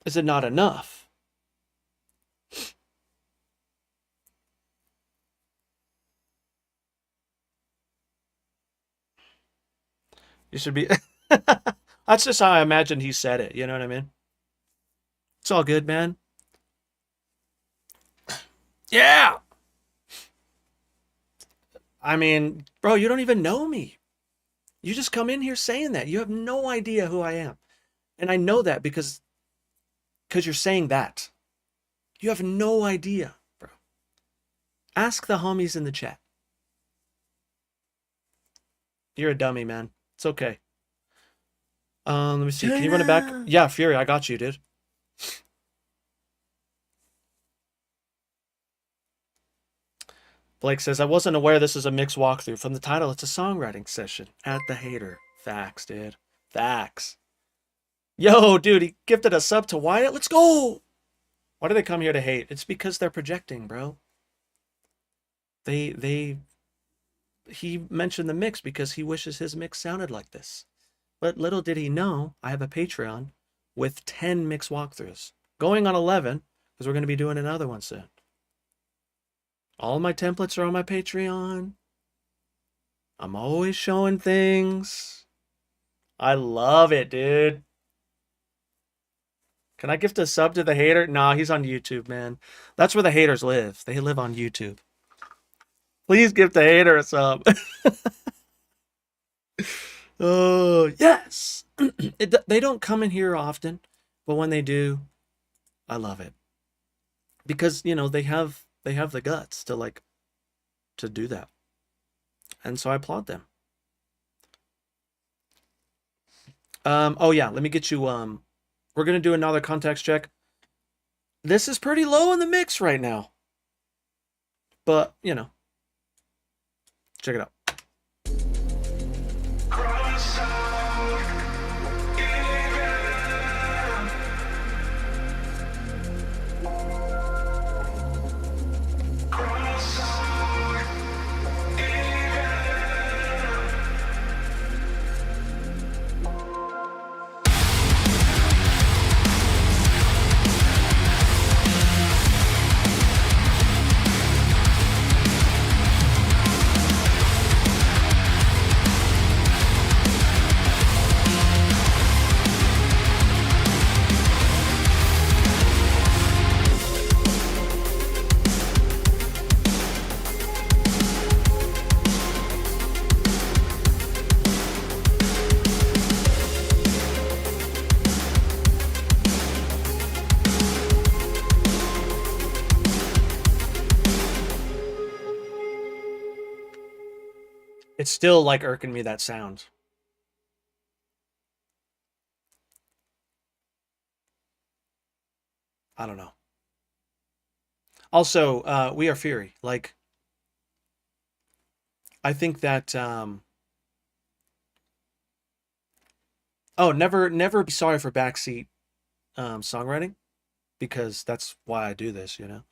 is it not enough? You should be... That's just how I imagined he said it, you know what I mean? It's all good, man. Yeah! I mean, bro, you don't even know me. You just come in here saying that. You have no idea who I am. And I know that because you're saying that. You have no idea, bro. Ask the homies in the chat. You're a dummy, man. It's okay. Let me see. Can you run it back? Yeah, Fury, I got you, dude. Blake says, I wasn't aware this is a mix walkthrough. From the title, it's a songwriting session. At the hater. Facts, dude. Facts. Yo, dude, he gifted a sub to Wyatt. Let's go! Why do they come here to hate? It's because they're projecting, bro. He mentioned the mix because he wishes his mix sounded like this. But little did he know, I have a Patreon with 10 mix walkthroughs. Going on 11, because we're going to be doing another one soon. All my templates are on my Patreon. I'm always showing things. I love it, dude. Can I gift a sub to the hater? Nah, he's on YouTube, man. That's where the haters live. They live on YouTube. Please give the hater a sub. Oh, yes. They don't come in here often, but when they do, I love it. Because, you know, they have the guts to do that. And so I applaud them. Oh yeah, let me get you, we're going to do another context check. This is pretty low in the mix right now. But, you know, check it out. It's still like irking me, that sound. I don't know. Also, We Are Fury. Like, I think that, oh, never be sorry for backseat songwriting, because that's why I do this, you know.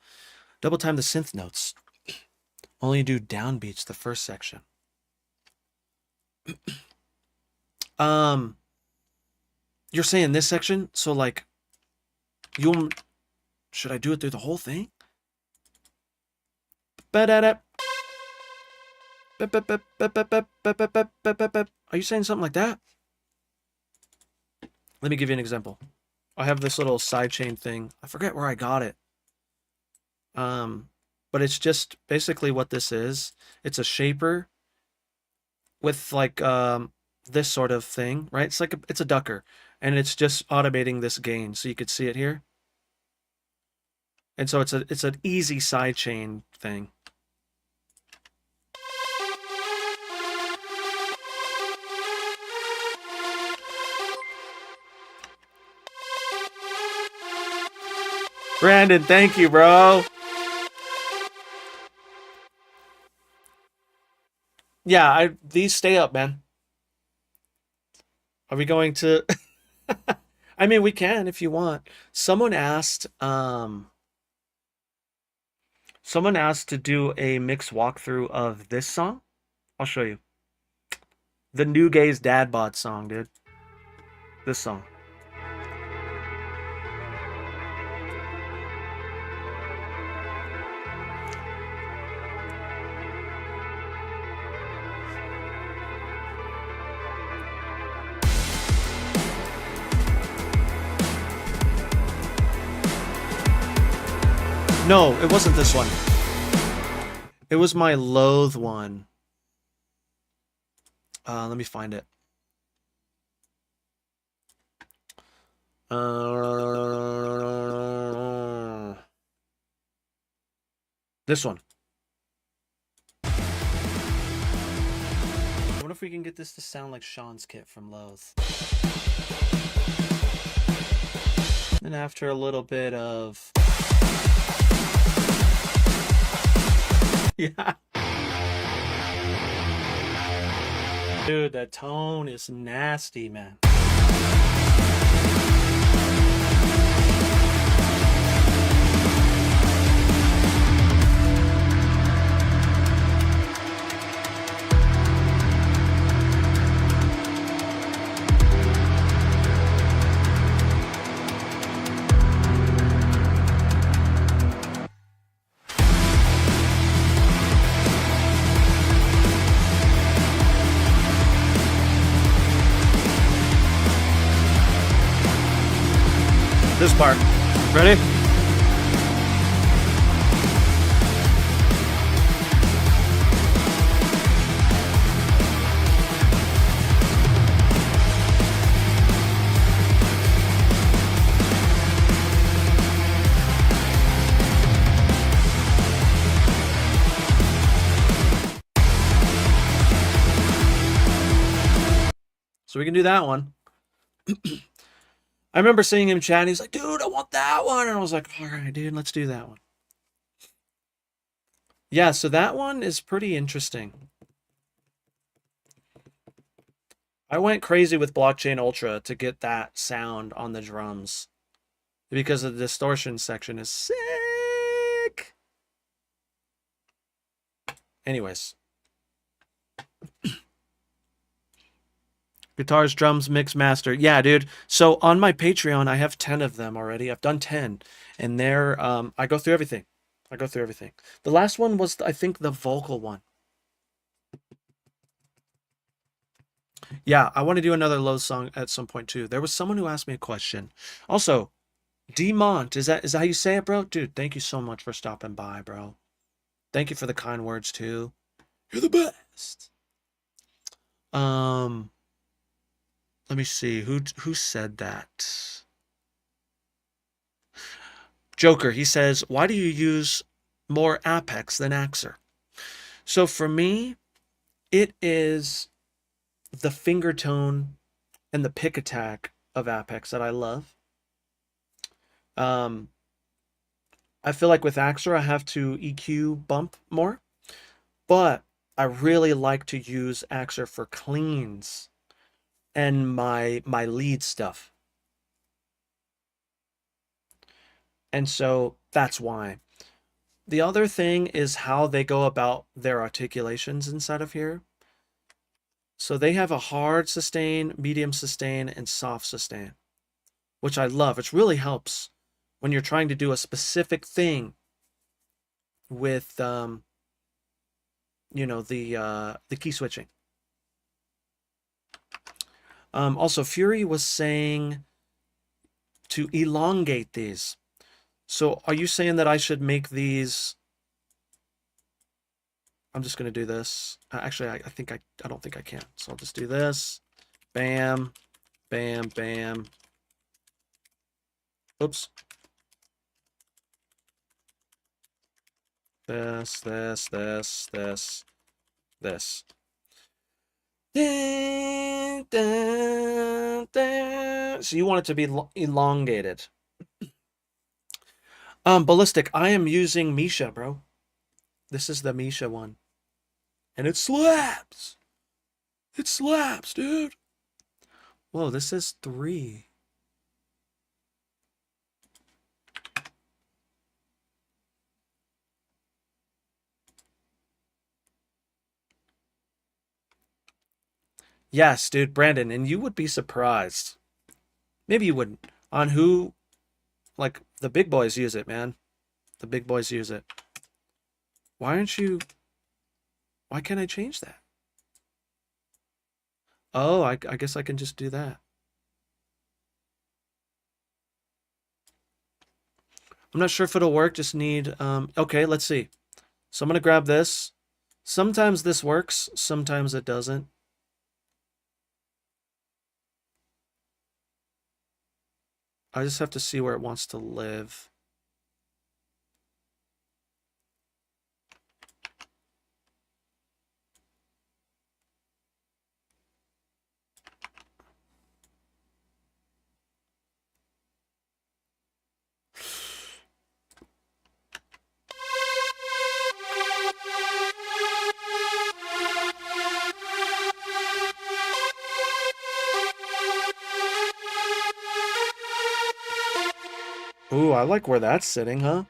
Double time the synth notes. Only do downbeats the first section. You're saying this section? So like, should I do it through the whole thing? Are you saying something like that? Let me give you an example. I have this little sidechain thing. I forget where I got it. But it's just basically what this is. It's a shaper with like this sort of thing, right? It's like it's a ducker, and it's just automating this gain, so you could see it here. And so it's an easy sidechain thing. Brandon, thank you, bro. Yeah, these stay up, man. Are we going to I mean, we can if you want. Someone asked to do a mix walkthrough of this song. I'll show you. The New Gaze Dad Bod song, dude. This song. No, it wasn't this one. It was my Loathe one. Let me find it. This one. I wonder if we can get this to sound like Sean's kit from Loathe. And after a little bit of... Yeah. Dude, that tone is nasty, man. This part. Ready? So we can do that one. I remember seeing him chat, and he's like, dude, I want that one. And I was like, all right, dude, let's do that one. Yeah, so that one is pretty interesting. I went crazy with Blockchain Ultra to get that sound on the drums because the distortion section is sick. Anyways. Guitars, drums, mix, master. Yeah, dude. So on my Patreon, I have 10 of them already. I've done 10. And they're, I go through everything. I go through everything. The last one was, I think, the vocal one. Yeah, I want to do another Low song at some point, too. There was someone who asked me a question. Also, Demont, is that how you say it, bro? Dude, thank you so much for stopping by, bro. Thank you for the kind words, too. You're the best. Let me see. Who said that? Joker, he says, why do you use more APPEX than AXURE? So for me, it is the finger tone and the pick attack of APPEX that I love. I feel like with AXURE, I have to EQ bump more, but I really like to use AXURE for cleans and my lead stuff. And so that's why. The other thing is how they go about their articulations inside of here. So they have a hard sustain, medium sustain, and soft sustain. which I love. It really helps when you're trying to do a specific thing with you know, the key switching. Also, Fury was saying to elongate these. So are you saying that I should make these? I'm just going to do this. Actually, I don't think I can. So I'll just do this. Bam, bam, bam. Oops. This. Dun, dun, dun. So you want it to be elongated. Ballistic, I am using Misha, bro. This is the Misha one. And it slaps. It slaps, dude. Whoa, this is 3. Yes, dude, Brandon, and you would be surprised. Maybe you wouldn't. On who, like, the big boys use it, man. The big boys use it. Why can't I change that? Oh, I guess I can just do that. I'm not sure if it'll work, just need, okay, let's see. So I'm gonna grab this. Sometimes this works, sometimes it doesn't. I just have to see where it wants to live. Ooh, I like where that's sitting, huh?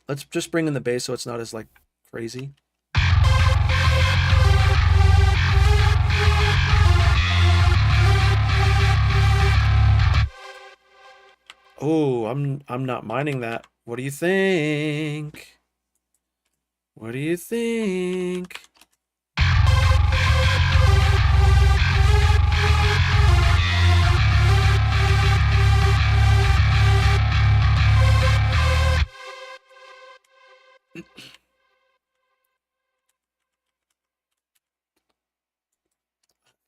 Let's just bring in the bass so it's not as, like, crazy. Oh, I'm not minding that. What do you think? What do you think?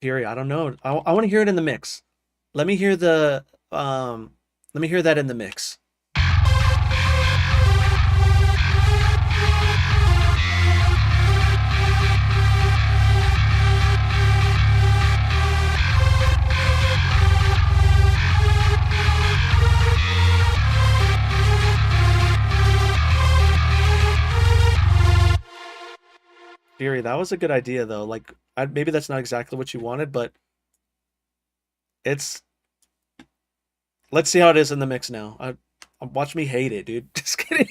Fury, I don't know. I want to hear it in the mix. Let me hear the let me hear that in the mix. Fury, that was a good idea though. Like, maybe that's not exactly what you wanted, but it's. Let's see how it is in the mix now. Watch me hate it, dude. Just kidding.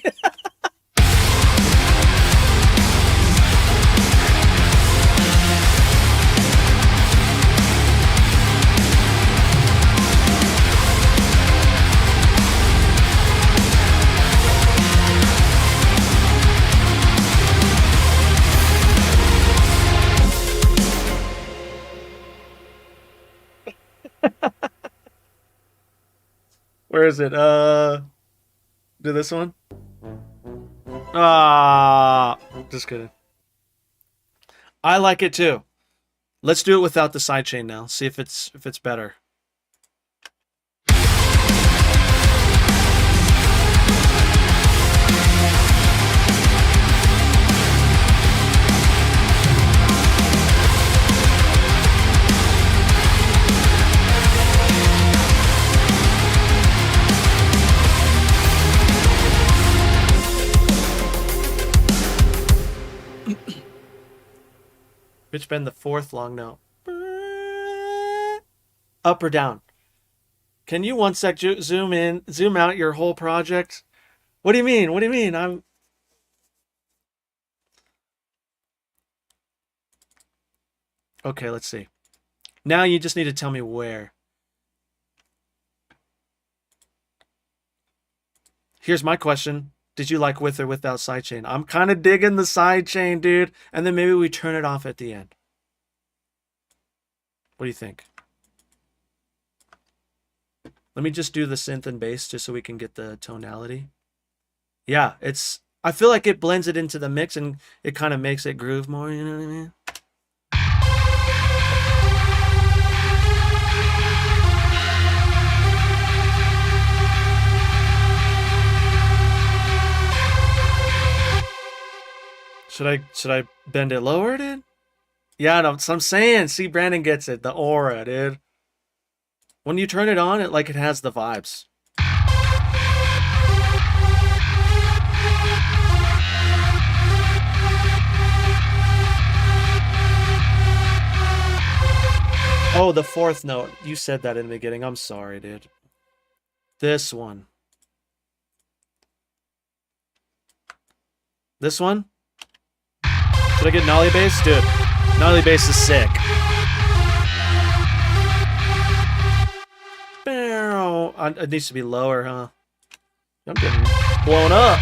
Where is it? Do this one? Ah, just kidding. I like it too. Let's do it without the sidechain now. See if it's better. Pitch bend the fourth long note. Up or down? Can you one sec zoom out your whole project? What do you mean? What do you mean? I'm... Okay, let's see. Now you just need to tell me where. Here's my question. Did you like with or without sidechain? I'm kind of digging the sidechain, dude. And then maybe we turn it off at the end. What do you think? Let me just do the synth and bass just so we can get the tonality. Yeah, it's... I feel like it blends it into the mix and it kind of makes it groove more, you know what I mean? Should I bend it lower, dude? Yeah, no, so I'm saying. See, Brandon gets it. The aura, dude. When you turn it on, it has the vibes. Oh, the fourth note. You said that in the beginning. I'm sorry, dude. This one. This one? Should I get Nolly bass? Dude, Nolly bass is sick. It needs to be lower, huh? I'm getting blown up.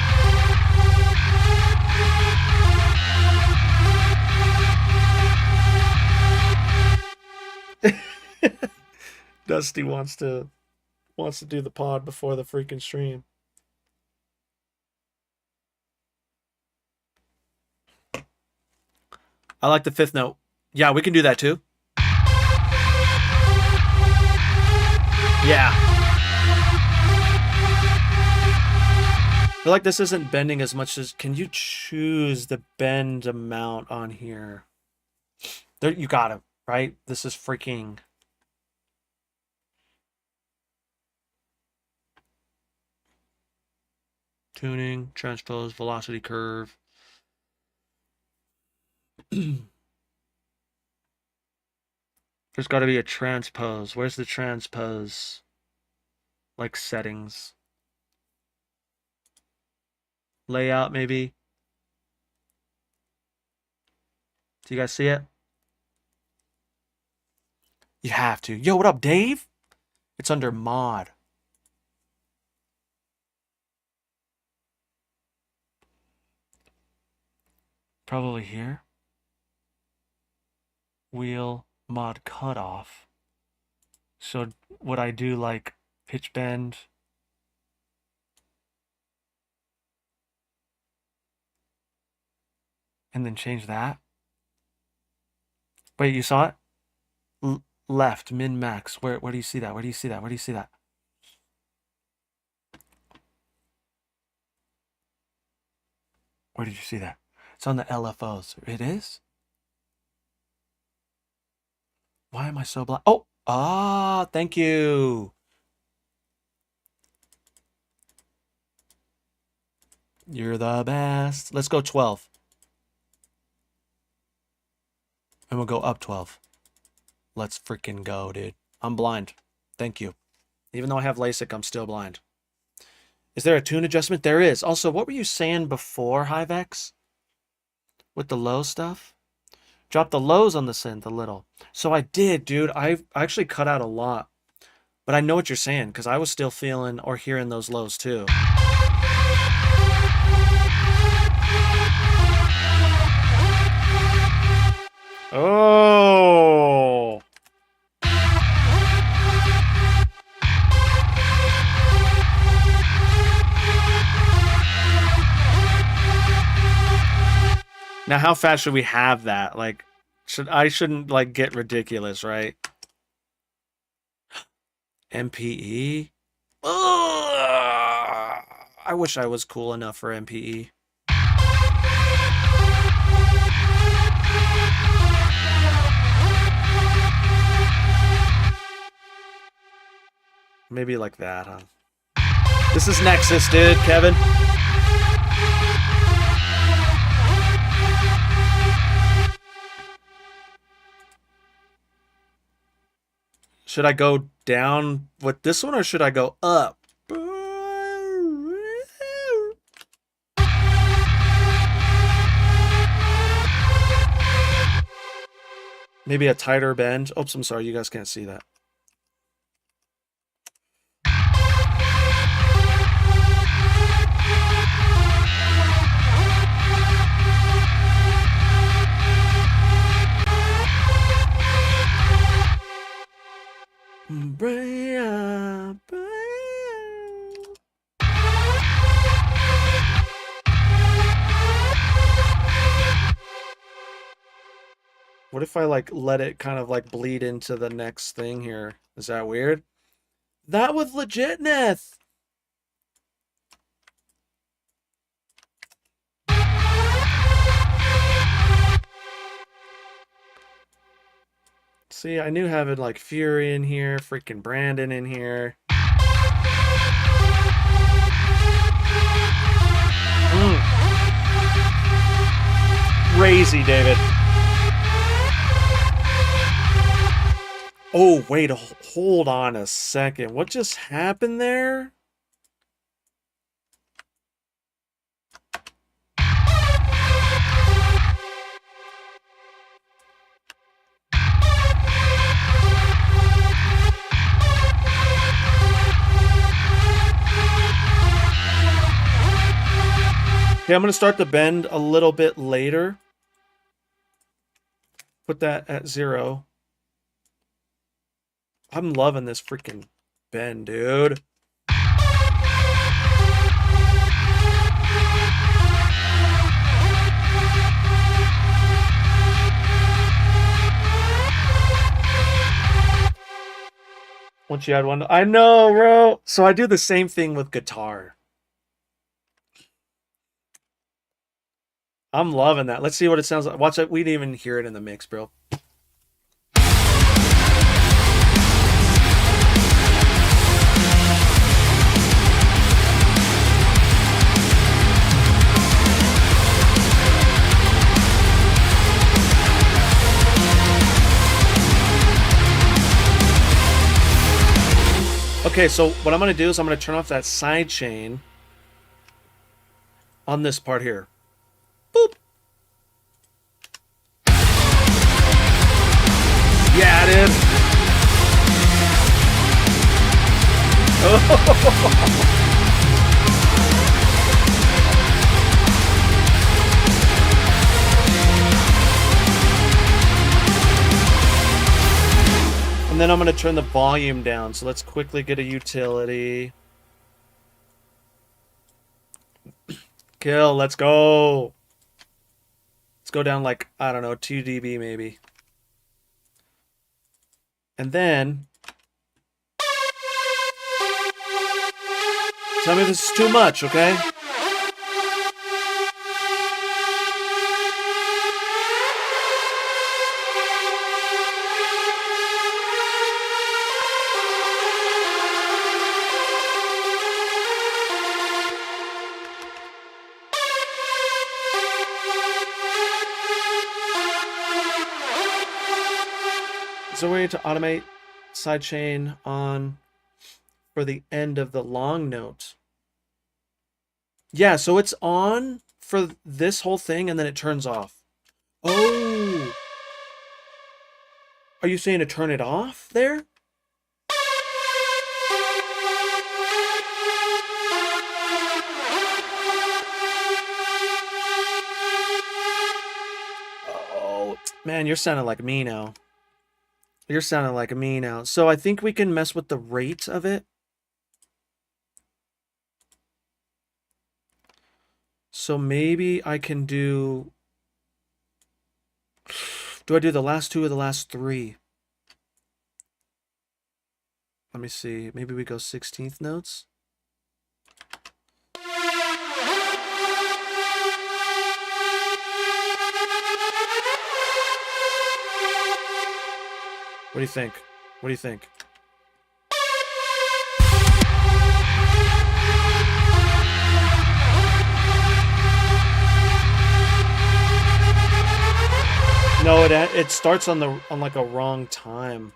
Dusty wants to do the pod before the freaking stream. I like the fifth note. Yeah, we can do that too. Yeah. I feel like this isn't bending as much as... Can you choose the bend amount on here? There, you got it, right? This is freaking... Tuning, transpose, velocity curve. There's got to be a transpose. Where's the transpose? Like settings. Layout, maybe. Do you guys see it? You have to. Yo, what up, Dave? It's under mod. Probably here. Wheel mod cutoff. So would I do like pitch bend? And then change that? Wait, you saw it? Left, min max. Where do you see that? Where do you see that? Where do you see that? Where did you see that? It's on the LFOs. It is? Why am I so blind? Oh! Ah, thank you. You're the best. Let's go 12. And we'll go up 12. Let's freaking go, dude. I'm blind. Thank you. Even though I have LASIK, I'm still blind. Is there a tune adjustment? There is. Also, what were you saying before, Hivex? With the low stuff? Drop the lows on the synth a little. So I did, dude. I actually cut out a lot. But I know what you're saying, because I was still feeling or hearing those lows too. Oh! Now, how fast should we have that? Like, shouldn't like get ridiculous, right? MPE? Ugh! I wish I was cool enough for MPE. Maybe like that, huh? This is Nexus, dude, Kevin. Should I go down with this one or should I go up? Maybe a tighter bend. Oops, I'm sorry, you guys can't see that. What if I like let it kind of like bleed into the next thing here? Is that weird? That was legitness. See, I knew having like Fury in here, freaking Brandon in here. Crazy, David. Oh, wait, hold on a second. What just happened there? Okay, I'm going to start the bend a little bit later. Put that at 0. I'm loving this freaking bend, dude. Once you add one, I know, bro. So I do the same thing with guitar. I'm loving that. Let's see what it sounds like. Watch it. We didn't even hear it in the mix, bro. Okay, so what I'm going to do is I'm going to turn off that side chain on this part here. Boop. Yeah, dude. Oh. And then I'm going to turn the volume down. So let's quickly get a utility. Kill, let's go. Let's go down like, I don't know, 2 dB maybe. And then tell me this is too much, okay? Is there a way to automate sidechain on for the end of the long note? Yeah, so it's on for this whole thing and then it turns off. Oh. Are you saying to turn it off there? Oh, man, you're sounding like me now. You're sounding like me now. So I think we can mess with the rate of it. So maybe I can do... Do I do the last 2 or the last 3? Let me see. Maybe we go 16th notes. What do you think? What do you think? No, it starts on like a wrong time.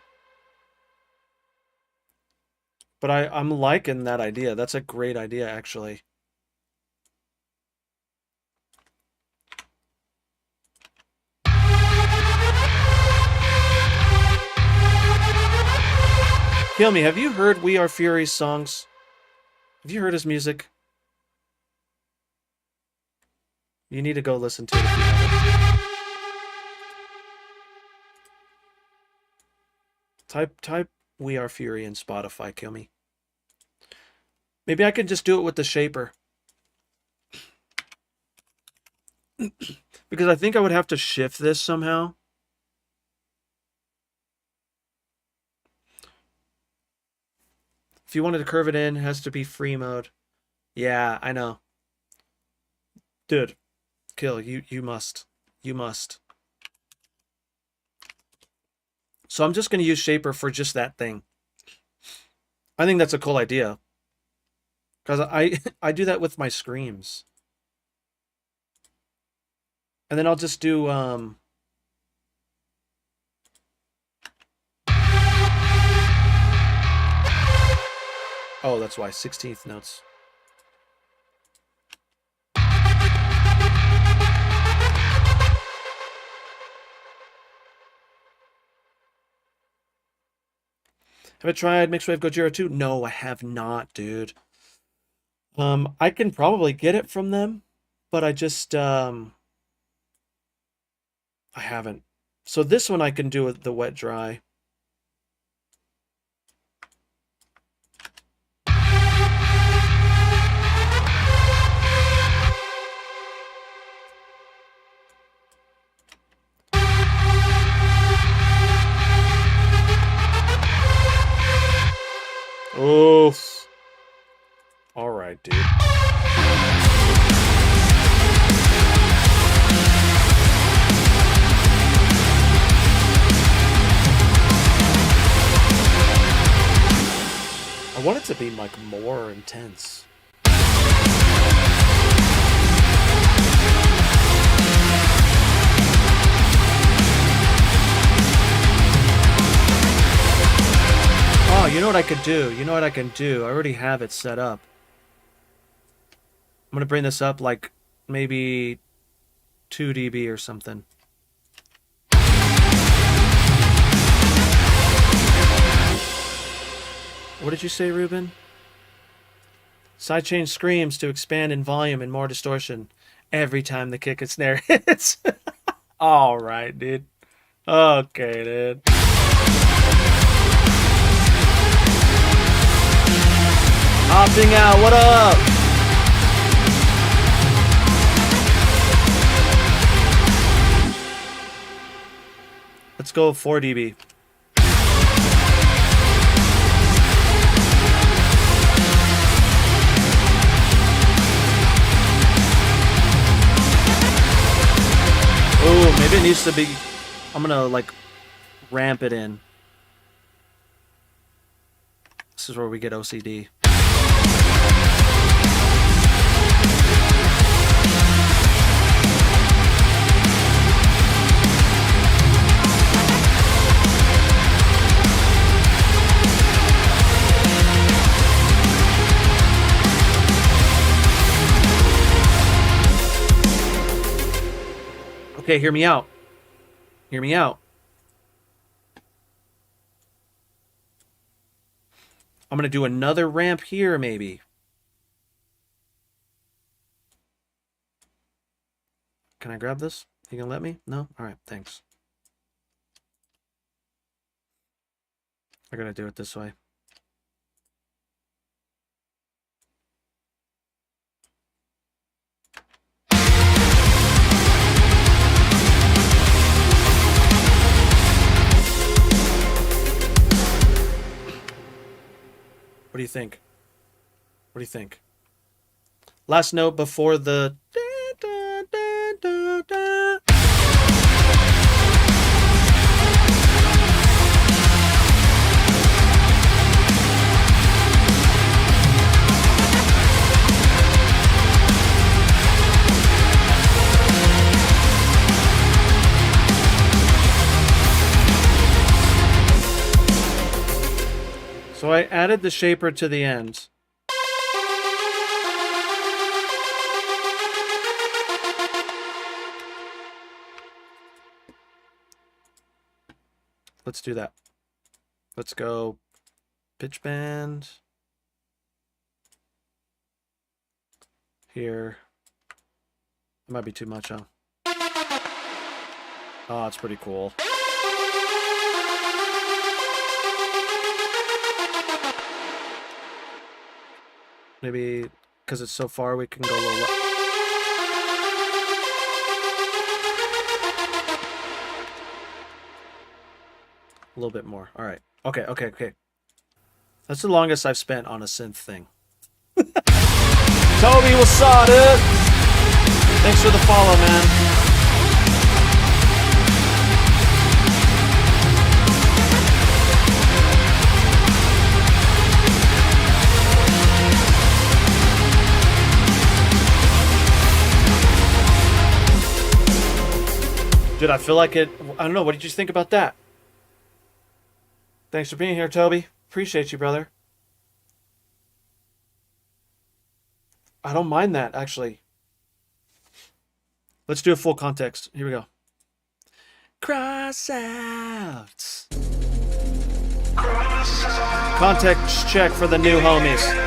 But I'm liking that idea. That's a great idea, actually. Kill Me, have you heard We Are Fury's songs? Have you heard his music? You need to go listen to it if you haven't. Type We Are Fury in Spotify, Kill Me. Maybe I could just do it with the shaper. Because I think I would have to shift this somehow. If you wanted to curve it in, it has to be free mode. Yeah, I know. Dude, Kill, you must. You must. So I'm just going to use shaper for just that thing. I think that's a cool idea. Because I do that with my screams. And then I'll just do oh, that's why 16th notes. Have I tried Mixwave Gojira 2? No, I have not, dude. I can probably get it from them, but I just I haven't. So this one I can do with the wet dry. Oof. All right, dude. I want it to be like more intense. Oh, you know what I could do? You know what I can do? I already have it set up. I'm gonna bring this up like maybe 2 dB or something. What did you say, Ruben? Sidechain screams to expand in volume and more distortion every time the kick and snare hits. All right, dude. Okay, dude. Opting out, what up? Let's go 4 dB. Oh, maybe it needs to be... I'm gonna, like, ramp it in. This is where we get OCD. Okay, hear me out. Hear me out. I'm going to do another ramp here, maybe. Can I grab this? You gonna let me? No? All right, thanks. I gotta do it this way. What do you think? What do you think? Last note before the... So I added the shaper to the end. Let's do that. Let's go pitch bend. Here. It might be too much, huh? Oh, it's pretty cool. Maybe because it's so far, we can go a little. A little bit more. All right. Okay, okay, okay. That's the longest I've spent on a synth thing. Toby, what's up, dude? Thanks for the follow, man. Dude, I feel like it. I don't know. What did you think about that? Thanks for being here, Toby. Appreciate you, brother. I don't mind that, actually. Let's do a full context. Here we go. Cross out. Context check for the new homies.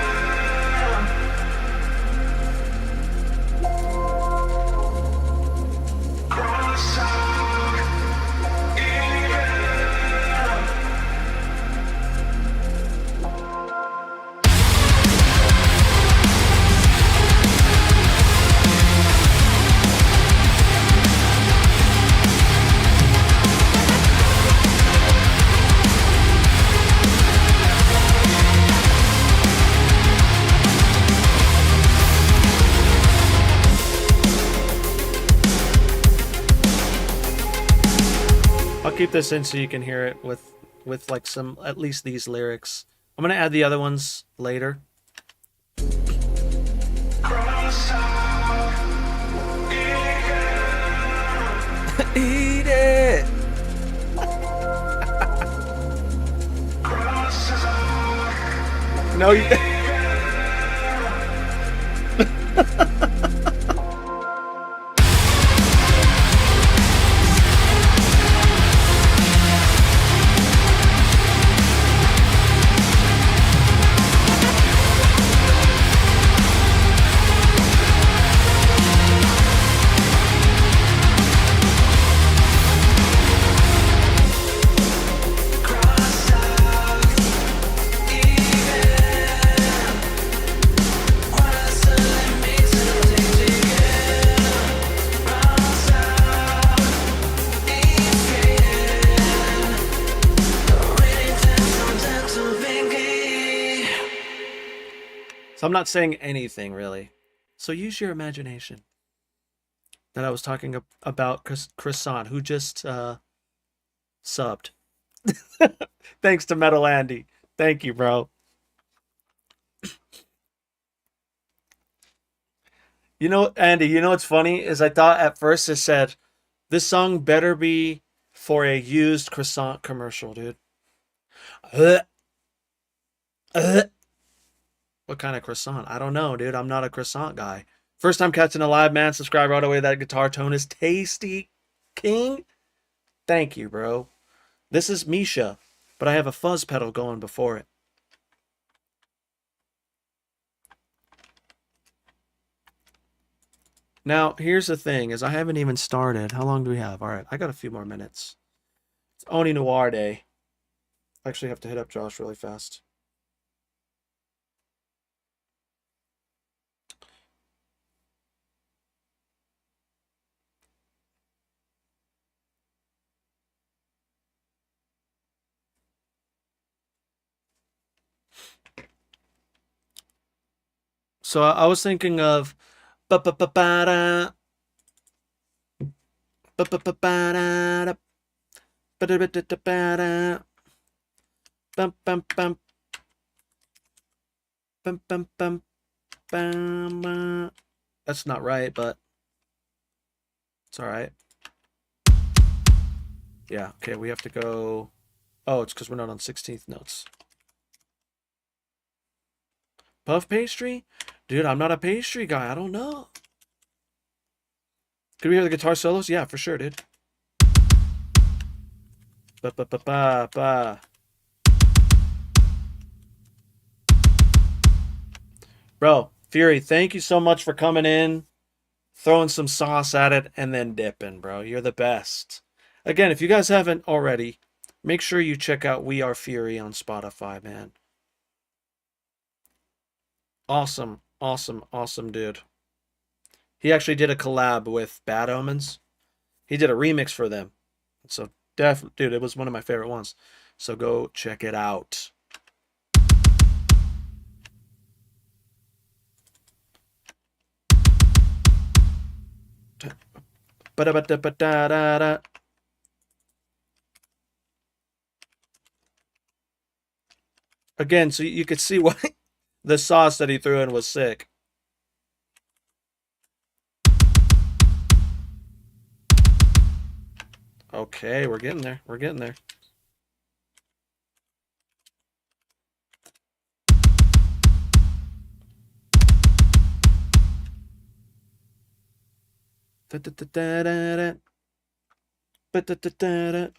Keep this in so you can hear it with like some, at least these lyrics. I'm gonna add the other ones later. Eat it. No, you. So I'm not saying anything really. So use your imagination. That I was talking about Croissant, who just subbed. Thanks to Metal Andy. Thank you, bro. You know, Andy, you know what's funny is I thought at first it said, this song better be for a used croissant commercial, dude. What kind of croissant? I don't know, dude. I'm not a croissant guy. First time catching a live, man. Subscribe right away. That guitar tone is tasty. King. Thank you, bro. This is Misha, but I have a fuzz pedal going before it. Now, here's the thing, is I haven't even started. How long do we have? All right, I got a few more minutes. It's Oni Noir Day. I actually have to hit up Josh really fast. So I was thinking of ba-ba-ba-ba-da, ba-ba-ba-ba-da, ba-da-ba-da-da-ba-da, bum bum bum bum bum bum bum. That's not right, but it's all right. Yeah, okay, we have to go. Oh, it's because we're not on 16th notes. Puff pastry? Dude, I'm not a pastry guy. I don't know. Could we hear the guitar solos? Yeah, for sure, dude. Ba ba ba ba ba. Bro, Fury, thank you so much for coming in, throwing some sauce at it, and then dipping, bro. You're the best. Again, if you guys haven't already, make sure you check out We Are Fury on Spotify, man. Awesome, awesome, awesome dude. He actually did a collab with Bad Omens. He did a remix for them. So definitely, dude, it was one of my favorite ones. So go check it out. Ba-da-ba-da-ba-da-da-da. Again, so you could see why the sauce that he threw in was sick. Okay, we're getting there. We're getting there.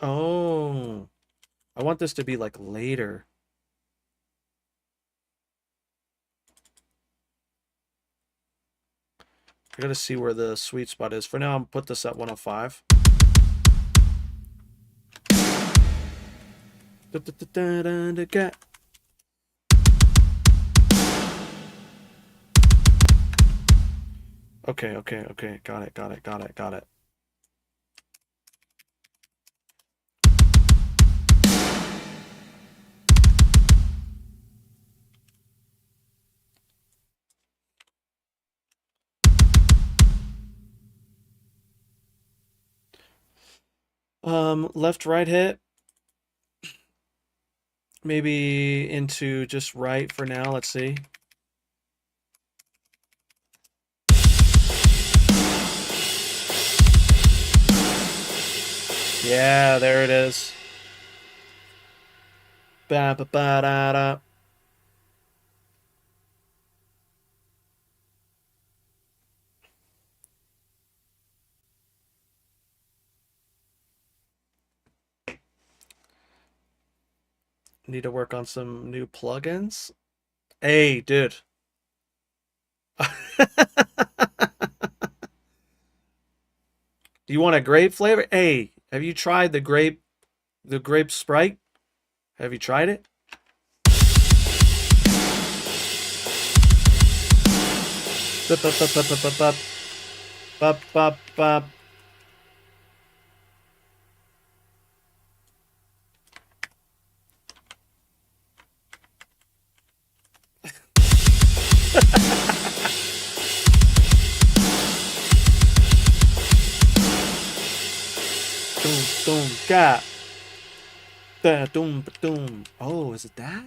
Oh, I want this to be like later. I gotta see where the sweet spot is. For now, I'm put this at 105. Okay, okay, okay. Got it, got it, got it, got it. Left, right hit. Maybe into just right for now. Let's see. Yeah, there it is. Ba ba ba da da. Need to work on some new plugins. Hey, dude. Do you want a grape flavor? Hey, have you tried the grape Sprite? Have you tried it? Bup, bup, bup, bup, bup, bup, bup, bup, bup. Doom, doom, ga. Da, doom, doom. Oh, is it that?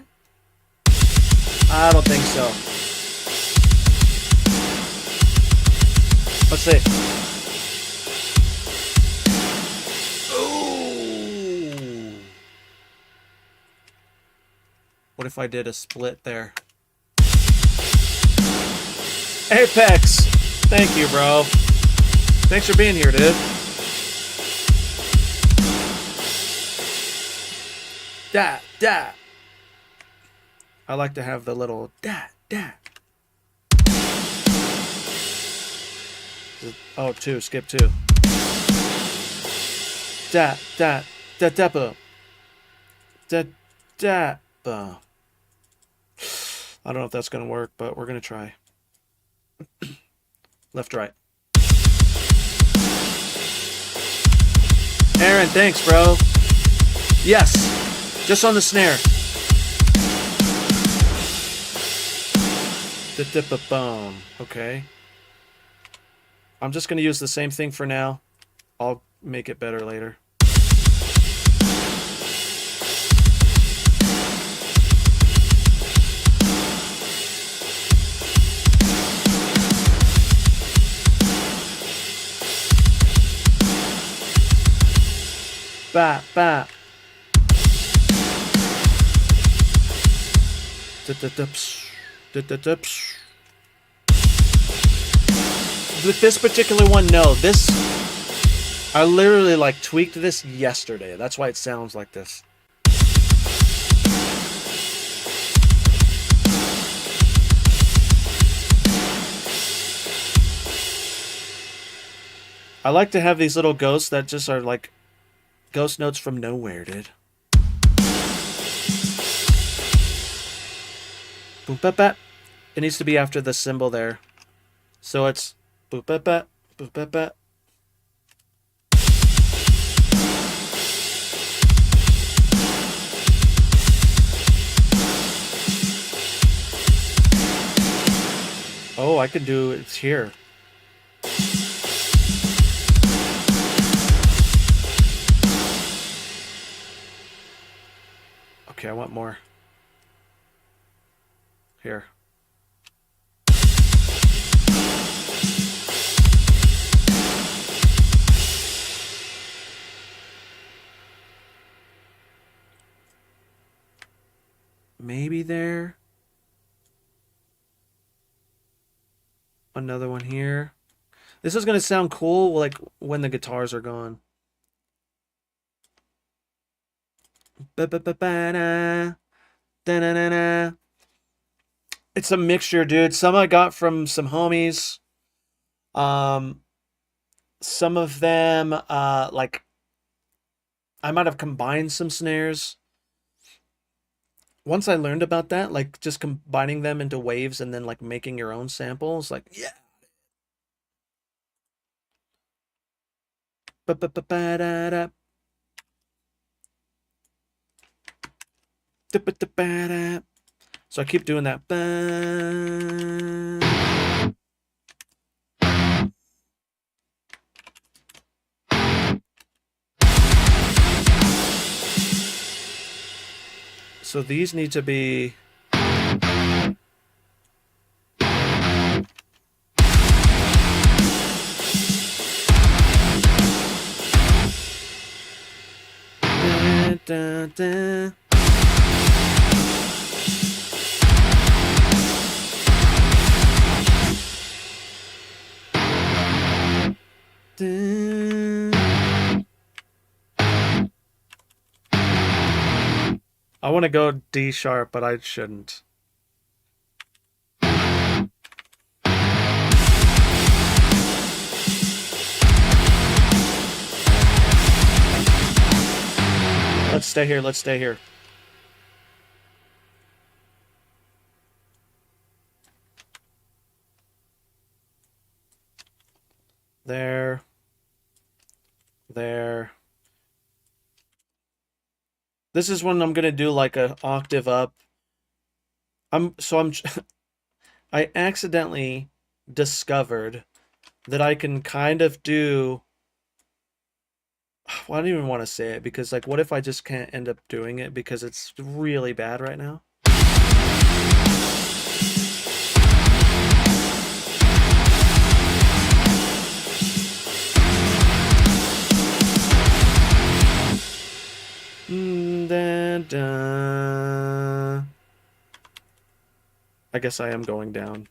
I don't think so. Let's see. Ooh. What if I did a split there? APPEX! Thank you, bro. Thanks for being here, dude. Da, da. I like to have the little da, da. Oh, two. Skip two. Da, da, da, da, ba. Da, da, ba. I don't know if that's going to work, but we're going to try. Left, right. Aaron, thanks, bro. Yes. Just on the snare. Da-da-ba-boom. Okay. I'm just going to use the same thing for now. I'll make it better later. Ba, ba. Da, da, da, psh. With this particular one, no. This, I literally like tweaked this yesterday. That's why it sounds like this. I like to have these little ghosts that just are like ghost notes from nowhere, dude. Boom, bap, bap. It needs to be after the symbol there. So it's boop, bap, bap, boop, bap, bap. Oh, I can do it's here. Okay, I want more. Here. Maybe there. Another one here. This is gonna sound cool like when the guitars are gone. Ba-ba-ba-ba-da. Da-na-na-na. It's a mixture, dude. Some I got from some homies. Some of them, like, I might have combined some snares. Once I learned about that, like, just combining them into waves and then, like, making your own samples, like, yeah. Ba-ba-ba-ba-da-da. Da-ba-da-ba-da. So I keep doing that. So these need to be... Da, da, da. I want to go D sharp, but I shouldn't. Let's stay here. Let's stay here. There. There. This is when I'm gonna do like an octave up. I accidentally discovered that I can kind of do. Well, I don't even want to say it because, like, what if I just can't end up doing it because it's really bad right now? I guess I am going down.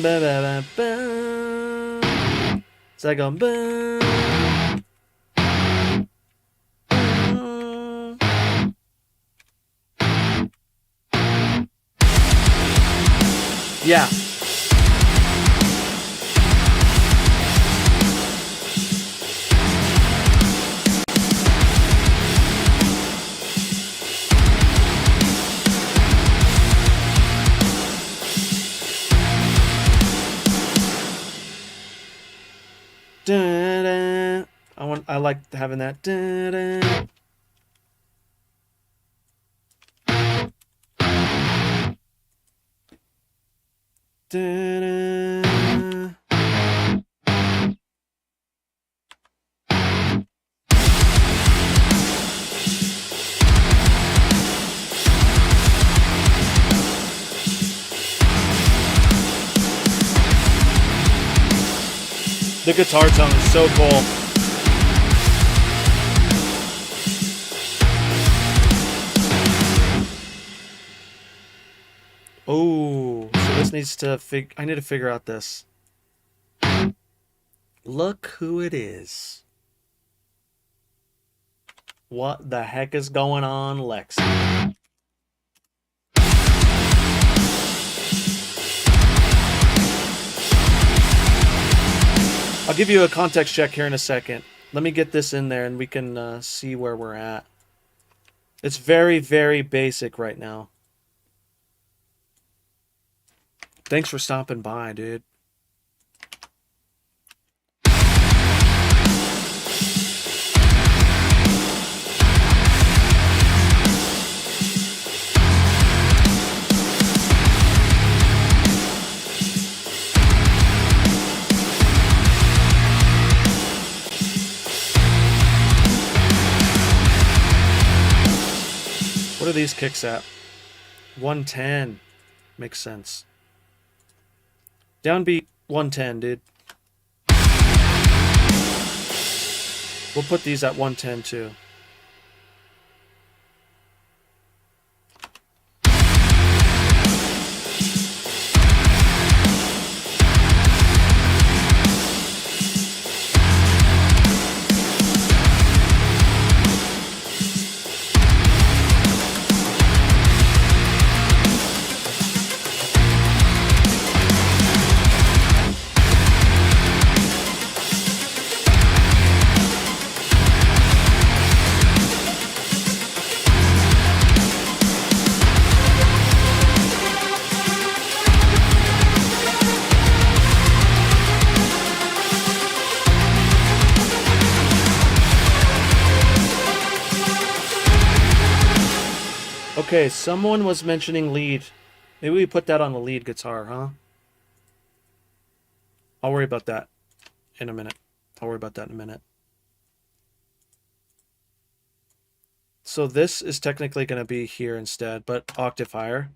Ba ba ba ba. So I go ba. Yeah. Da-da. I like having that. Da-da. Da-da. The guitar tone is so cool. Oh, so this needs to I need to figure out this. Look who it is. What the heck is going on, Lex? I'll give you a context check here in a second. Let me get this in there and we can see where we're at. It's very, very basic right now. Thanks for stopping by, dude. What are these kicks at? 110. Makes sense. Downbeat 110, dude. We'll put these at 110 too. Okay, someone was mentioning lead. Maybe we put that on the lead guitar, huh? I'll worry about that in a minute. So this is technically going to be here instead, but octave higher.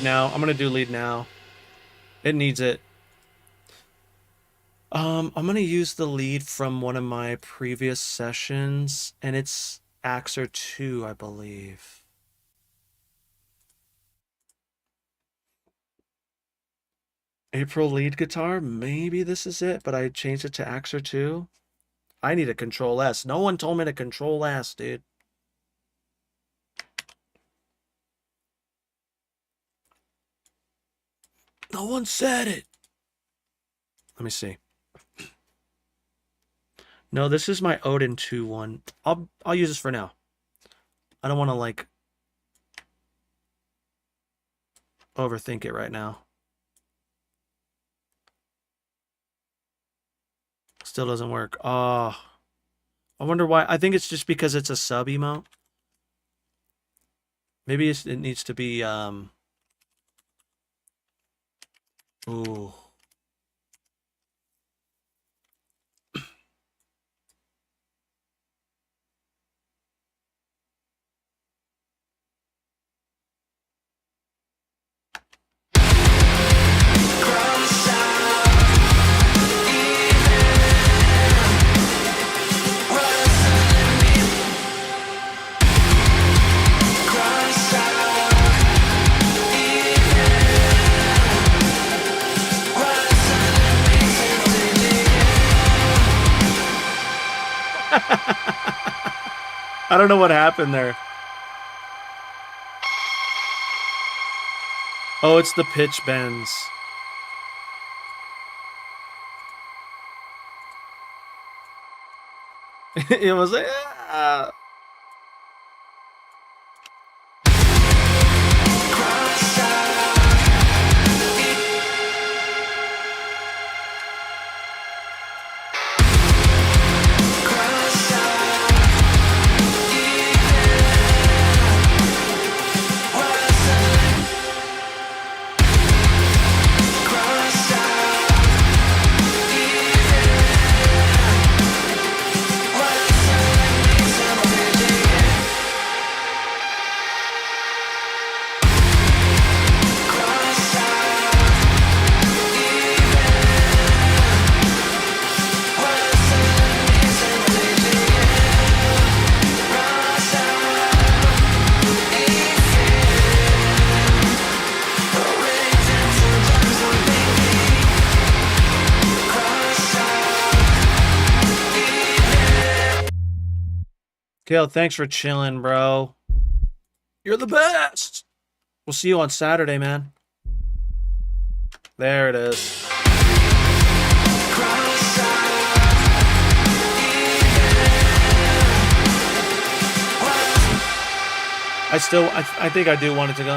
I'm gonna do lead now. It needs it. I'm gonna use the lead from one of my previous sessions, and it's AXURE 2, I believe. April lead guitar, maybe this is it, but I changed it to AXURE 2. I need a Control S. No one told me to Control S, dude. No one said it. Let me see. No, this is my Odin 2 one. I'll use this for now. I don't want to like overthink it right now. Still doesn't work. Oh, I wonder why. I think it's just because it's a sub emote. Maybe it needs to be ooh. I don't know what happened there. Oh, it's the pitch bends. It was like, Kale, thanks for chilling, bro. You're the best. We'll see you on Saturday, man. There it is. I think I do want it to go.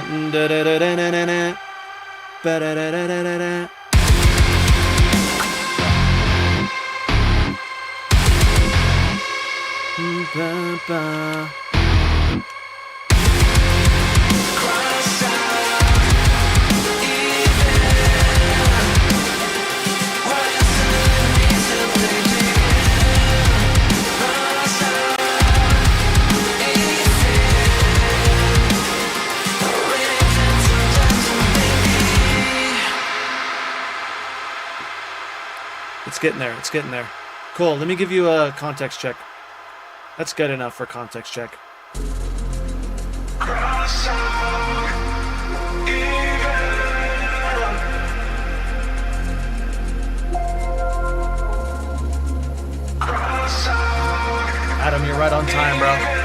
It's getting there. It's getting there. Cool. Let me give you a context check. That's good enough for context check. Adam, you're right on time, bro.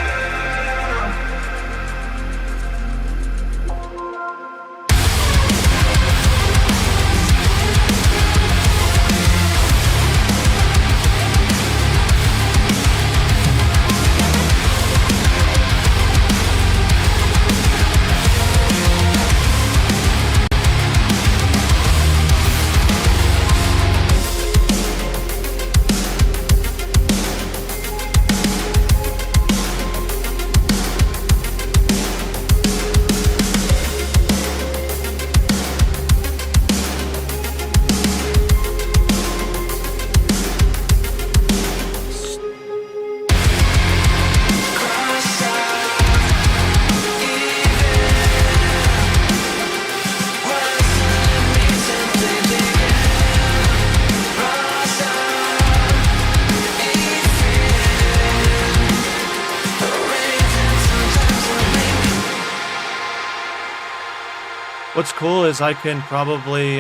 What's cool is I can probably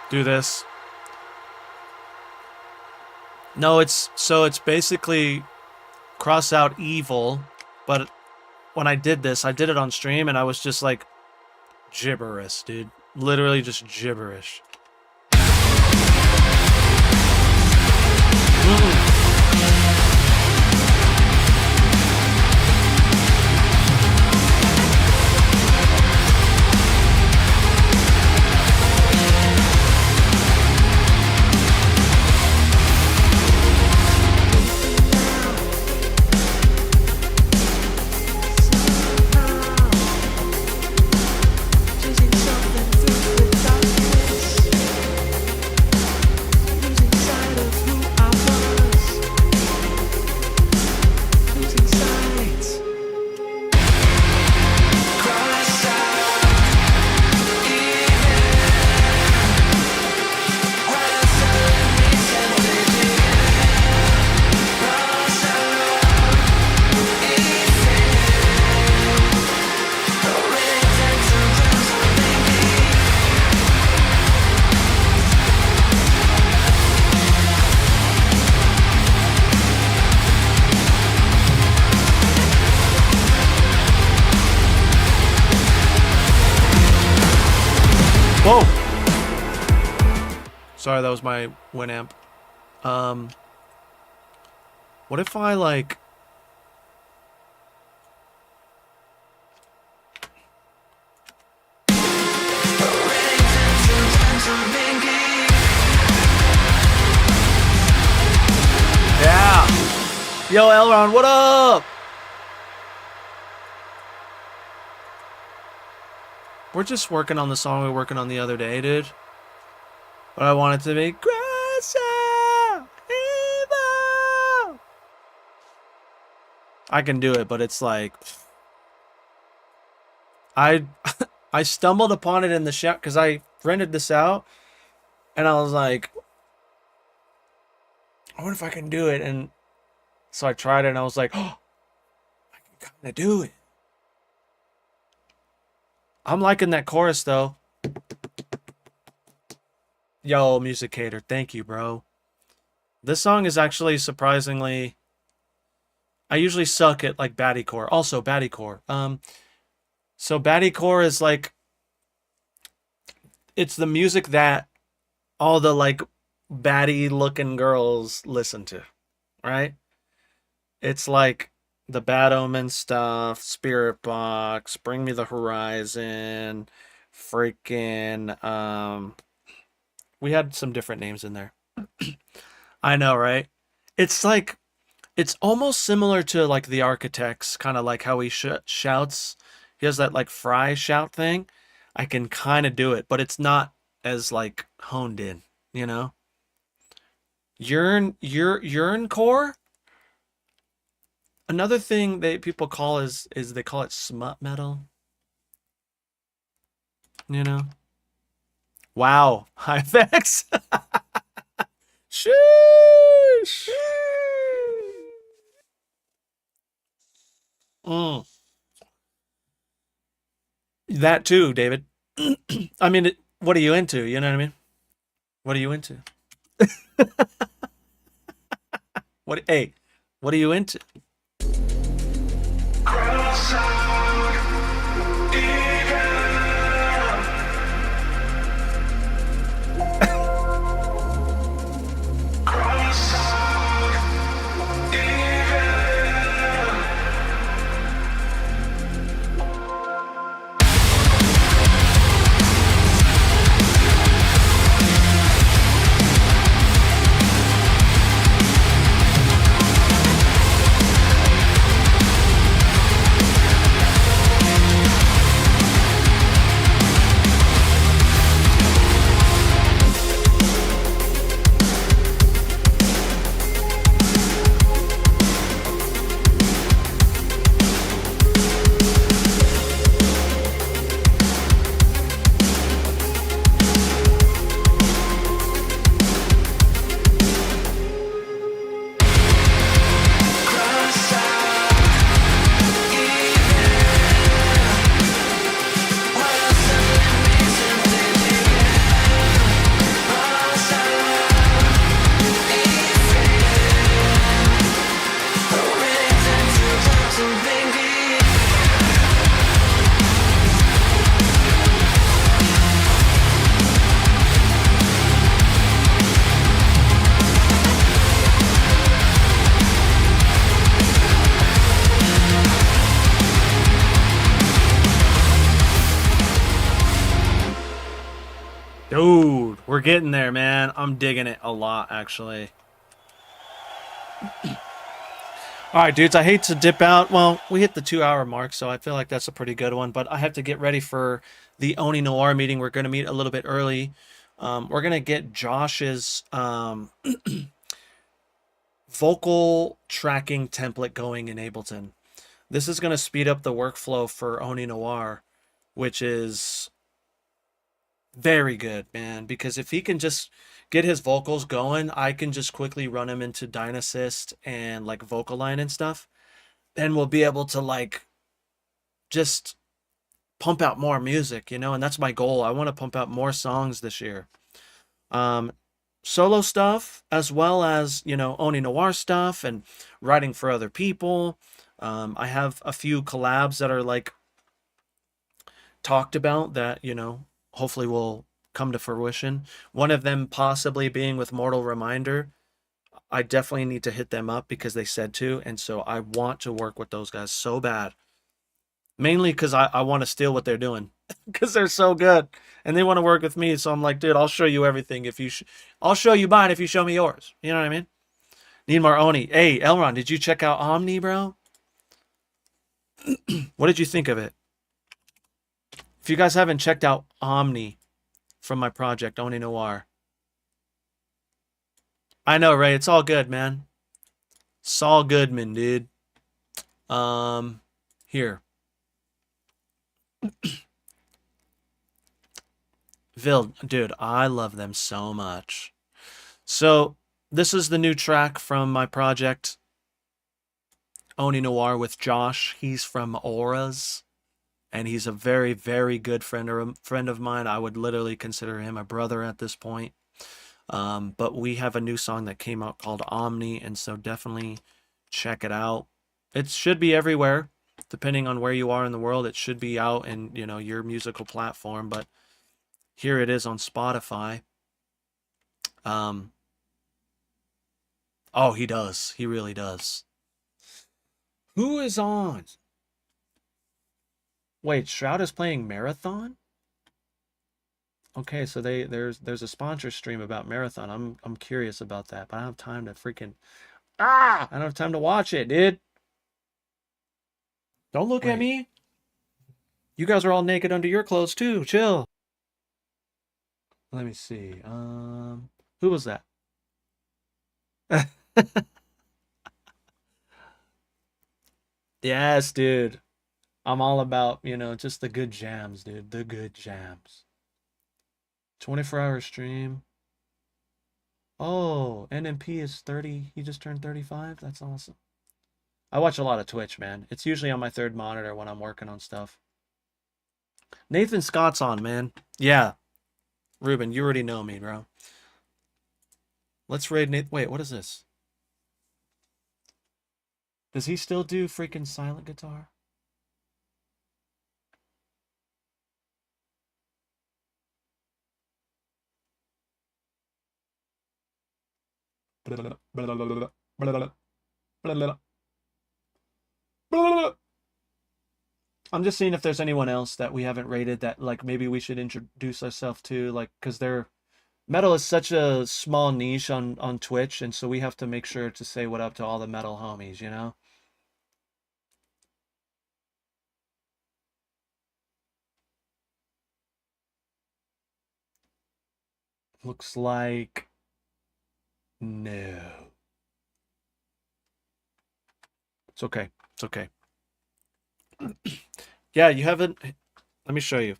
do this. No, it's basically cross out evil, but when I did this, I did it on stream and I was just like gibberish, dude. Literally just gibberish. Whoa! Sorry, that was my Winamp. What if I like... Yeah! Yo, Elron, what up? We're just working on the song we were working on the other day, dude. But I want it to be... I can do it, but it's like... I stumbled upon it in the shower because I rented this out. And I was like... I wonder if I can do it. And so I tried it and I was like... Oh, I can kind of do it. I'm liking that chorus, though. Yo, Musicator, thank you, bro. This song is actually surprisingly... I usually suck at, like, Baddie core. Also, Baddie core. So Baddie core is, like... It's the music that all the, like, baddie-looking girls listen to, right? It's, like, the Bad Omen stuff, Spirit Box, Bring Me the Horizon, freaking... We had some different names in there. I know, right? It's like, it's almost similar to like the Architects, kind of like how he shouts. He has that like fry shout thing. I can kind of do it, but it's not as like honed in, you know? Urine core. Another thing that people call is they call it smut metal. You know? Wow, APPEX. Sheesh. That too, David. I mean, what are you into? You know what I mean? What are you into? Hey, what are you into? Dude, we're getting there, man. I'm digging it a lot, actually. All right, dudes, I hate to dip out. Well, we hit the 2-hour mark, so I feel like that's a pretty good one. But I have to get ready for the Oni Noir meeting. We're going to meet a little bit early. We're going to get Josh's vocal tracking template going in Ableton. This is going to speed up the workflow for Oni Noir, which is very good, man. Because if he can just get his vocals going, I can just quickly run him into Dynassist and like Vocal Line and stuff. Then we'll be able to like just pump out more music, you know, and that's my goal. I want to pump out more songs this year. Solo stuff, as well as, you know, Oni Noir stuff and writing for other people. I have a few collabs that are like talked about that, you know, hopefully will come to fruition. One of them possibly being with Mortal Reminder. I definitely need to hit them up because they said to, and so I want to work with those guys so bad. Mainly because I want to steal what they're doing because they're so good and they want to work with me. So I'm like, dude, I'll show you everything if you. I'll show you mine if you show me yours. You know what I mean? Need more Oni. Hey, Elron, did you check out Omni, bro? What did you think of it? If you guys haven't checked out Omni from my project, Oni Noir. I know, Ray. It's all good, man. Saul Goodman, dude. Here. Vild, dude, I love them so much. So, this is the new track from my project, Oni Noir with Josh. He's from Auras, and he's a very, very good friend of mine. I would literally consider him a brother at this point. But we have a new song that came out called Omni, and so definitely check it out. It should be everywhere, depending on where you are in the world. It should be out in, you know, your musical platform, but here it is on Spotify. Oh, he does. He really does. Who is on? Wait, Shroud is playing Marathon? Okay, so there's a sponsor stream about Marathon. I'm curious about that, but I don't have time to freaking I don't have time to watch it, dude. Don't look at me. You guys are all naked under your clothes too. Chill. Let me see. Who was that? Yes, dude. I'm all about, you know, just the good jams, dude. The good jams. 24-hour stream. Oh, NMP is 30. He just turned 35. That's awesome. I watch a lot of Twitch, man. It's usually on my third monitor when I'm working on stuff. Nathan Scott's on, man. Yeah. Ruben, you already know me, bro. Let's raid Nathan. Wait, what is this? Does he still do freaking silent guitar? I'm just seeing if there's anyone else that we haven't rated that, like, maybe we should introduce ourselves to, like, because metal is such a small niche on Twitch, and so we have to make sure to say what up to all the metal homies, you know? Looks like no. It's okay. It's okay. Yeah, you haven't. Let me show you.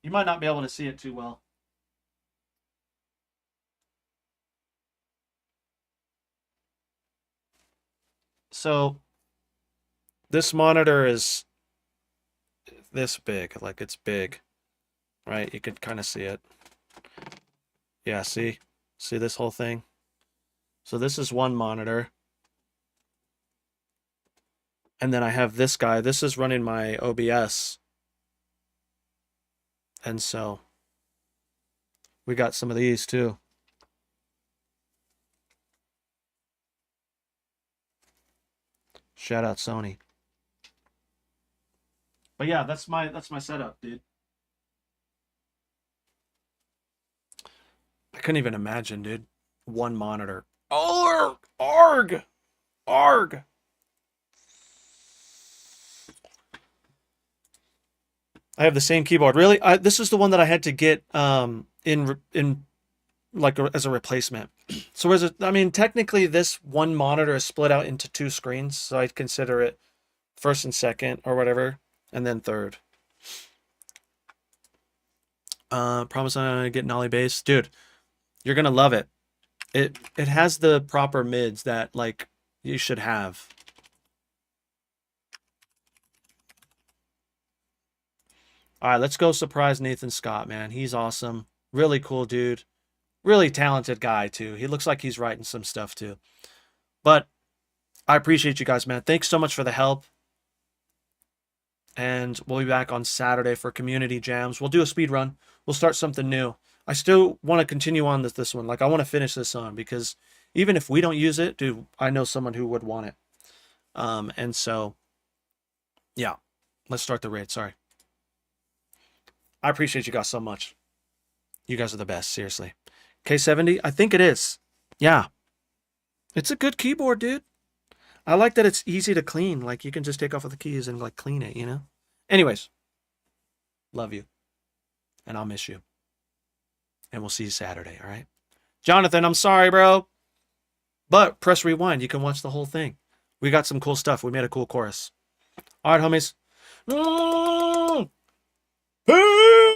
You might not be able to see it too well. So this monitor is this big, like it's big, right? You could kind of see it. Yeah, see this whole thing? So this is one monitor. And then I have this guy. This is running my OBS. And so we got some of these too. Shout out Sony. But yeah, that's my setup, dude. I couldn't even imagine, dude. One monitor. Arg! I have the same keyboard. Really? This is the one that I had to get in like as a replacement. So I mean, technically this one monitor is split out into two screens, so I'd consider it first and second or whatever, and then third. Promise I'm gonna get Nolly bass. Dude, you're gonna love it. It has the proper mids that like you should have. All right, let's go surprise Nathan Scott, man. He's awesome. Really cool dude. Really talented guy, too. He looks like he's writing some stuff, too. But I appreciate you guys, man. Thanks so much for the help. And we'll be back on Saturday for community jams. We'll do a speed run. We'll start something new. I still want to continue on this one. Like, I want to finish this song because even if we don't use it, dude, I know someone who would want it. And so, yeah, let's start the raid. Sorry. I appreciate you guys so much. You guys are the best, seriously. K70, I think it is. Yeah. It's a good keyboard, dude. I like that it's easy to clean. Like, you can just take off of the keys and, like, clean it, you know? Anyways, love you. And I'll miss you. And we'll see you Saturday, all right? Jonathan, I'm sorry, bro. But press rewind. You can watch the whole thing. We got some cool stuff. We made a cool chorus. All right, homies. Peace!